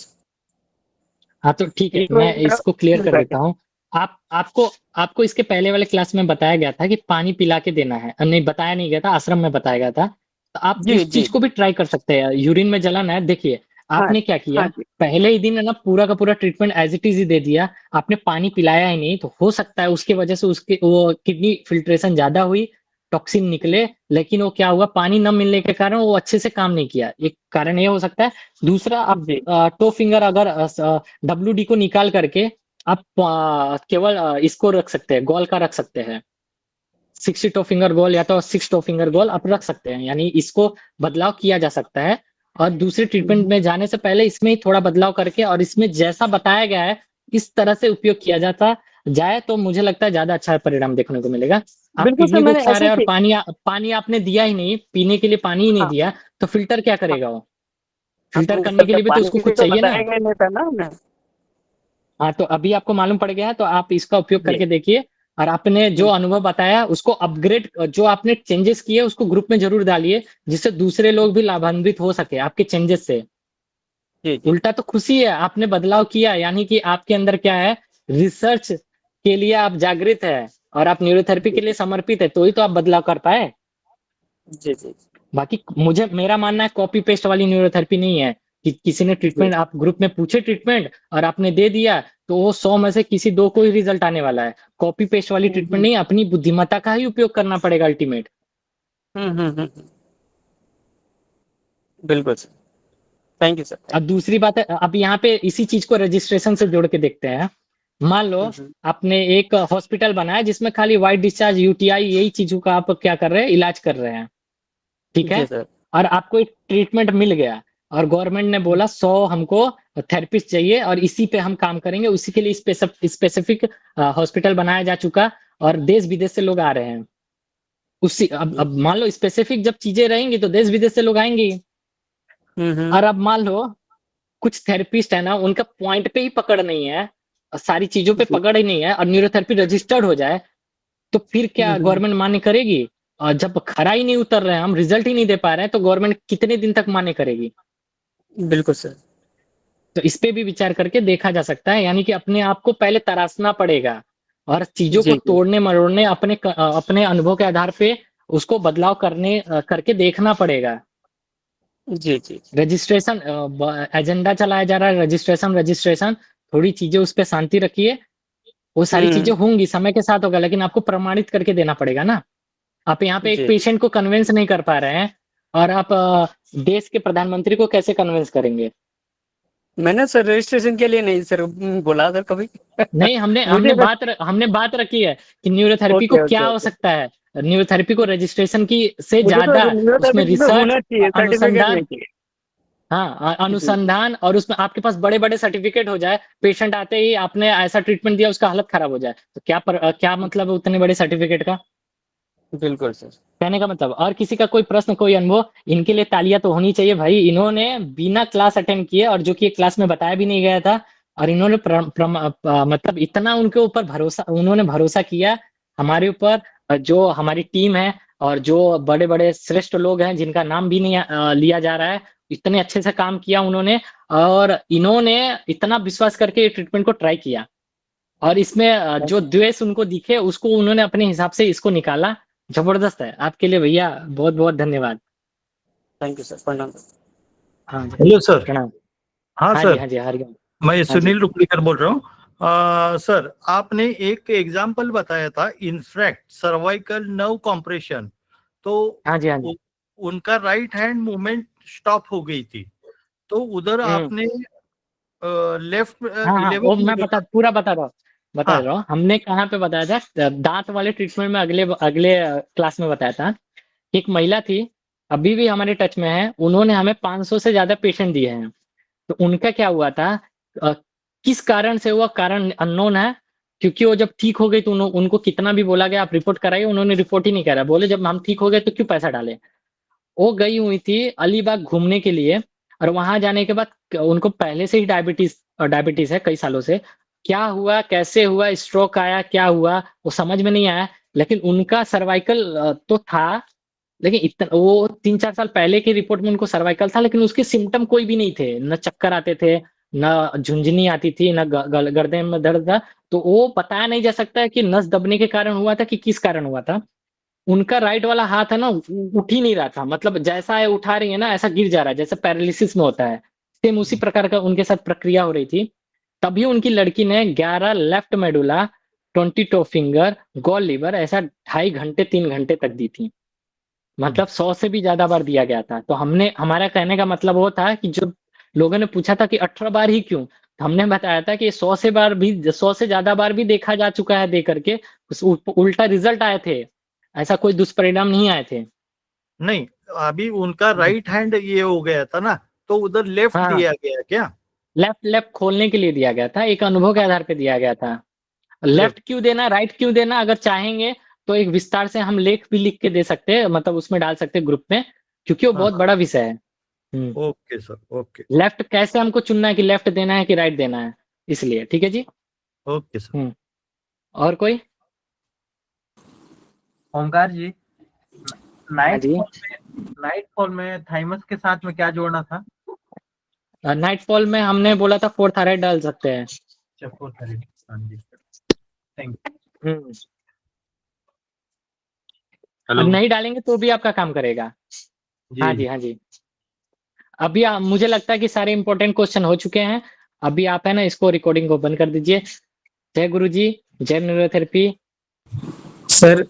हाँ तो ठीक है, ये तो मैं मेरा इसको क्लियर कर फीडबैक देता है। हूँ। आपको आपको इसके पहले वाले क्लास में बताया गया था कि पानी पिला के देना है, नहीं बताया नहीं गया था, आश्रम में बताया गया था। तो आप जी इस जी। चीज को भी ट्राई कर सकते हैं। यूरिन में जलन है, देखिए हाँ आपने क्या हाँ किया, जी। पहले ही दिन है ना पूरा का पूरा ट्रीटमेंट एज इट इज ही दे दिया, आपने पानी पिलाया ही नहीं। तो हो सकता है उसके वजह से उसके वो किडनी फिल्ट्रेशन ज्यादा हुई, टॉक्सिन निकले, लेकिन वो क्या हुआ, पानी न मिलने के कारण वो अच्छे से काम नहीं किया, एक कारण ये हो सकता है। दूसरा, आप जी टो फिंगर अगर WD को निकाल करके आप केवल इसको रख सकते हैं, गोल का रख सकते हैं, 60 टो फिंगर गोल या तो 6 टो फिंगर गोल आप रख सकते हैं। यानी इसको बदलाव किया जा सकता है। और दूसरे ट्रीटमेंट में जाने से पहले इसमें ही थोड़ा बदलाव करके और इसमें जैसा बताया गया है इस तरह से उपयोग किया जाता जाए तो मुझे लगता है ज्यादा अच्छा परिणाम देखने को मिलेगा। आप बिल्कुल सर, किडनी को मैंने उकसा ऐसे रहे हैं और ही पानी आपने दिया ही नहीं, पीने के लिए पानी ही नहीं हाँ दिया, तो फिल्टर क्या हाँ करेगा वो? हाँ, फिल्टर तो करने के क्या लिए भी तो पानी उसको के लिए कुछ तो चाहिए ना। बताया गया नहीं था ना उन्हें। हाँ, तो अभी आपको मालूम पड़ गया है, तो आप इसका उपयोग जी। करके देखिए। और आपने जो अनुभव बताया उसको अपग्रेड, जो आपने चेंजेस किए उसको ग्रुप में जरूर डालिए, जिससे दूसरे लोग भी लाभान्वित हो सके आपके चेंजेस से। जी जी। उल्टा तो खुशी है, आपने बदलाव किया, यानी कि आपके अंदर क्या है, रिसर्च के लिए आप जागृत है और आप न्यूरोथेरेपी के लिए समर्पित है, तो ही तो आप बदलाव कर पाए। जी जी बाकी मेरा मानना है कॉपी पेस्ट वाली न्यूरोथेरेपी नहीं है कि किसी ने जी। ट्रीटमेंट, आप ग्रुप में पूछे ट्रीटमेंट और आपने दे दिया तो वो 100 में से किसी 2 को ही रिजल्ट आने वाला है। कॉपी पेस्ट वाली ट्रीटमेंट नहीं, अपनी बुद्धिमत्ता का ही उपयोग करना पड़ेगा अल्टीमेट। हम्म। बिल्कुल सर। थैंक यू सर, अब थैंक दूसरी बात है, अब यहाँ पे इसी चीज को रजिस्ट्रेशन से जोड़ के देखते हैं। मान लो यू। आपने एक हॉस्पिटल बनाया जिसमें खाली व्हाइट डिस्चार्ज यूटीआई यही चीजों का आप क्या कर रहे हैं, इलाज कर रहे हैं, ठीक जी है। सर। और आपको एक ट्रीटमेंट मिल गया, और गवर्नमेंट ने बोला 100 हमको थेरेपिस्ट चाहिए और इसी पे हम काम करेंगे, उसी के लिए स्पेसिफिक हॉस्पिटल बनाया जा चुका और देश विदेश से लोग आ रहे हैं। उसी अब मान लो स्पेसिफिक जब चीजें रहेंगी तो देश विदेश से लोग आएंगे ही। और अब मान लो कुछ थेरेपिस्ट है ना, उनका पॉइंट पे ही पकड़ नहीं है, और सारी चीजों पे पकड़ ही नहीं है, और न्यूरोथेरेपी रजिस्टर्ड हो जाए तो फिर क्या गवर्नमेंट मान्य करेगी? और जब खरा ही नहीं उतर रहे हैं, हम रिजल्ट ही नहीं दे पा रहे हैं, तो गवर्नमेंट कितने दिन तक मान्य करेगी? बिल्कुल सर। तो इस पे भी विचार करके देखा जा सकता है, यानी कि अपने आप को पहले तराशना पड़ेगा और चीजों जी, को जी। तोड़ने मरोड़ने अपने अनुभव के आधार पे उसको बदलाव करके देखना पड़ेगा। जी, जी। रजिस्ट्रेशन एजेंडा चलाया जा रहा है, रजिस्ट्रेशन थोड़ी चीजें उस पर शांति रखिए, वो सारी चीजें होंगी, समय के साथ होगा, लेकिन आपको प्रमाणित करके देना पड़ेगा ना। आप यहाँ पे एक जी। पेशेंट को कन्विंस नहीं कर पा रहे हैं और आप देश के प्रधानमंत्री को कैसे कन्विंस करेंगे? मैंने सर रजिस्ट्रेशन के लिए नहीं सर बोला सर कभी। नहीं, हमने मुझे हमने बात रखी है कि न्यूरोथेरेपी को ओके, क्या ओके, हो ओके। सकता है। न्यूरोथेरेपी को रजिस्ट्रेशन की से मुझे तो ज्यादा उसमें न्यूरोथेरेपी में रिसर्च, होना चाहिए, सर्टिफिकेट अनुसंधान, नहीं चाहिए। हाँ अनुसंधान, और उसमें आपके पास बड़े बड़े सर्टिफिकेट हो जाए, पेशेंट आते ही आपने ऐसा ट्रीटमेंट दिया उसका हालत खराब हो जाए, तो क्या मतलब है उतने बड़े सर्टिफिकेट का? बिल्कुल सर। कहने का मतलब। और किसी का कोई प्रश्न, कोई अनुभव? इनके लिए तालियां तो होनी चाहिए भाई, इन्होंने बिना क्लास अटेंड किए, और जो कि क्लास में बताया भी नहीं गया था, और इन्होंने मतलब इतना उनके ऊपर भरोसा, उन्होंने भरोसा किया हमारे ऊपर, जो हमारी टीम है और जो बड़े बड़े श्रेष्ठ लोग हैं जिनका नाम भी नहीं लिया जा रहा है, इतने अच्छे से काम किया उन्होंने, और इन्होंने इतना विश्वास करके ये ट्रीटमेंट को ट्राई किया, और इसमें जो द्वेष उनको दिखे उसको उन्होंने अपने हिसाब से इसको निकाला। जबरदस्त है। आपके लिए भैया बहुत बहुत धन्यवाद। Thank you sir. प्रणाम। हाँ जी, हेलो सर। प्रणाम। हाँ हाँ जी, सर, हाँ जी, हरिओम। मैं हाँ जी, सुनील रुकड़ीकर बोल रहा हूँ। सर, आपने एक एग्जाम्पल बताया था, इनफैक्ट सर्वाइकल नर्व कॉम्प्रेशन, तो हाँ जी, हाँ जी। उनका राइट हैंड मूवमेंट स्टॉप हो गई थी, तो उधर आपने लेफ्ट हाँ हाँ, वो 11 मैं पूरा बता हाँ रहा हूँ। हमने कहाँ पे बताया था, दांत वाले ट्रीटमेंट में अगले अगले क्लास में बताया था। एक महिला थी, अभी भी हमारे टच में है, उन्होंने हमें 500 से ज्यादा पेशेंट दिए हैं। तो उनका क्या हुआ था, अ, किस कारण से हुआ, कारण अननोन है, क्योंकि वो जब ठीक हो गई तो उनको कितना भी बोला गया आप रिपोर्ट कराइए, उन्होंने रिपोर्ट ही नहीं करा, बोले जब हम ठीक हो गए तो क्यों पैसा डाले। वो गई हुई थी अलीबाग घूमने के लिए, और वहां जाने के बाद उनको पहले से ही डायबिटीज है कई सालों से। क्या हुआ, कैसे हुआ, स्ट्रोक आया, क्या हुआ वो समझ में नहीं आया, लेकिन उनका सर्वाइकल तो था, लेकिन इतना वो 3-4 साल पहले की रिपोर्ट में उनको सर्वाइकल था, लेकिन उसके सिम्टम कोई भी नहीं थे, न चक्कर आते थे, न झुंझुनी आती थी, न गर्दन में दर्द था। तो वो बताया नहीं जा सकता है कि नस दबने के कारण हुआ था कि किस कारण हुआ था। उनका राइट वाला हाथ है ना, उठ ही नहीं रहा था, मतलब जैसा है उठा रही है ना ऐसा गिर जा रहा है, जैसे पैरालिसिस में होता है, सेम उसी प्रकार का उनके साथ प्रक्रिया हो रही थी। तभी उनकी लड़की ने 11 left medulla, 22 finger, gall liver ऐसा 2.5 घंटे 3 घंटे तक दी थी, मतलब 100 से भी ज्यादा बार दिया गया था। तो हमने, हमारा कहने का मतलब वो था कि जो लोगों ने पूछा था कि 18 बार ही क्यों, तो हमने बताया था कि 100 से ज्यादा बार भी देखा जा चुका है दे करके, उल्टा रिजल्ट आए थे, ऐसा कोई दुष्परिणाम नहीं आए थे। नहीं, अभी उनका राइट हैंड ये हो गया था ना, तो उधर लेफ्ट हाँ, दिया गया क्या? लेफ्ट खोलने के लिए दिया गया था, एक अनुभव के आधार पे दिया गया था। Left left. क्यों देना, राइट क्यों देना, अगर चाहेंगे तो एक विस्तार से हम लेख भी लिख के दे सकते हैं, मतलब उसमें डाल सकते हैं ग्रुप में, क्योंकि वो हाँ बहुत बड़ा विषय है। ओके सर, ओके लेफ्ट कैसे हमको चुनना है कि लेफ्ट देना है कि राइट देना है, इसलिए ठीक है जी। Okay sir. और कोई? ओमकार जी, हाँ जी। नाइट फॉल में थाइमस के साथ में क्या जोड़ना था? नाइटफॉल में हमने बोला था 4 थायराइड डाल सकते हैं। हाँ जी, थैंक हम्म। हेलो नहीं डालेंगे तो भी आपका काम करेगा। हाँ जी, जी, हाँ जी। अभी मुझे लगता है कि सारे इंपॉर्टेंट क्वेश्चन हो चुके हैं। अभी आप है ना इसको रिकॉर्डिंग को बंद कर दीजिए। जय गुरु जी, जय न्यूरोथेरेपी। सर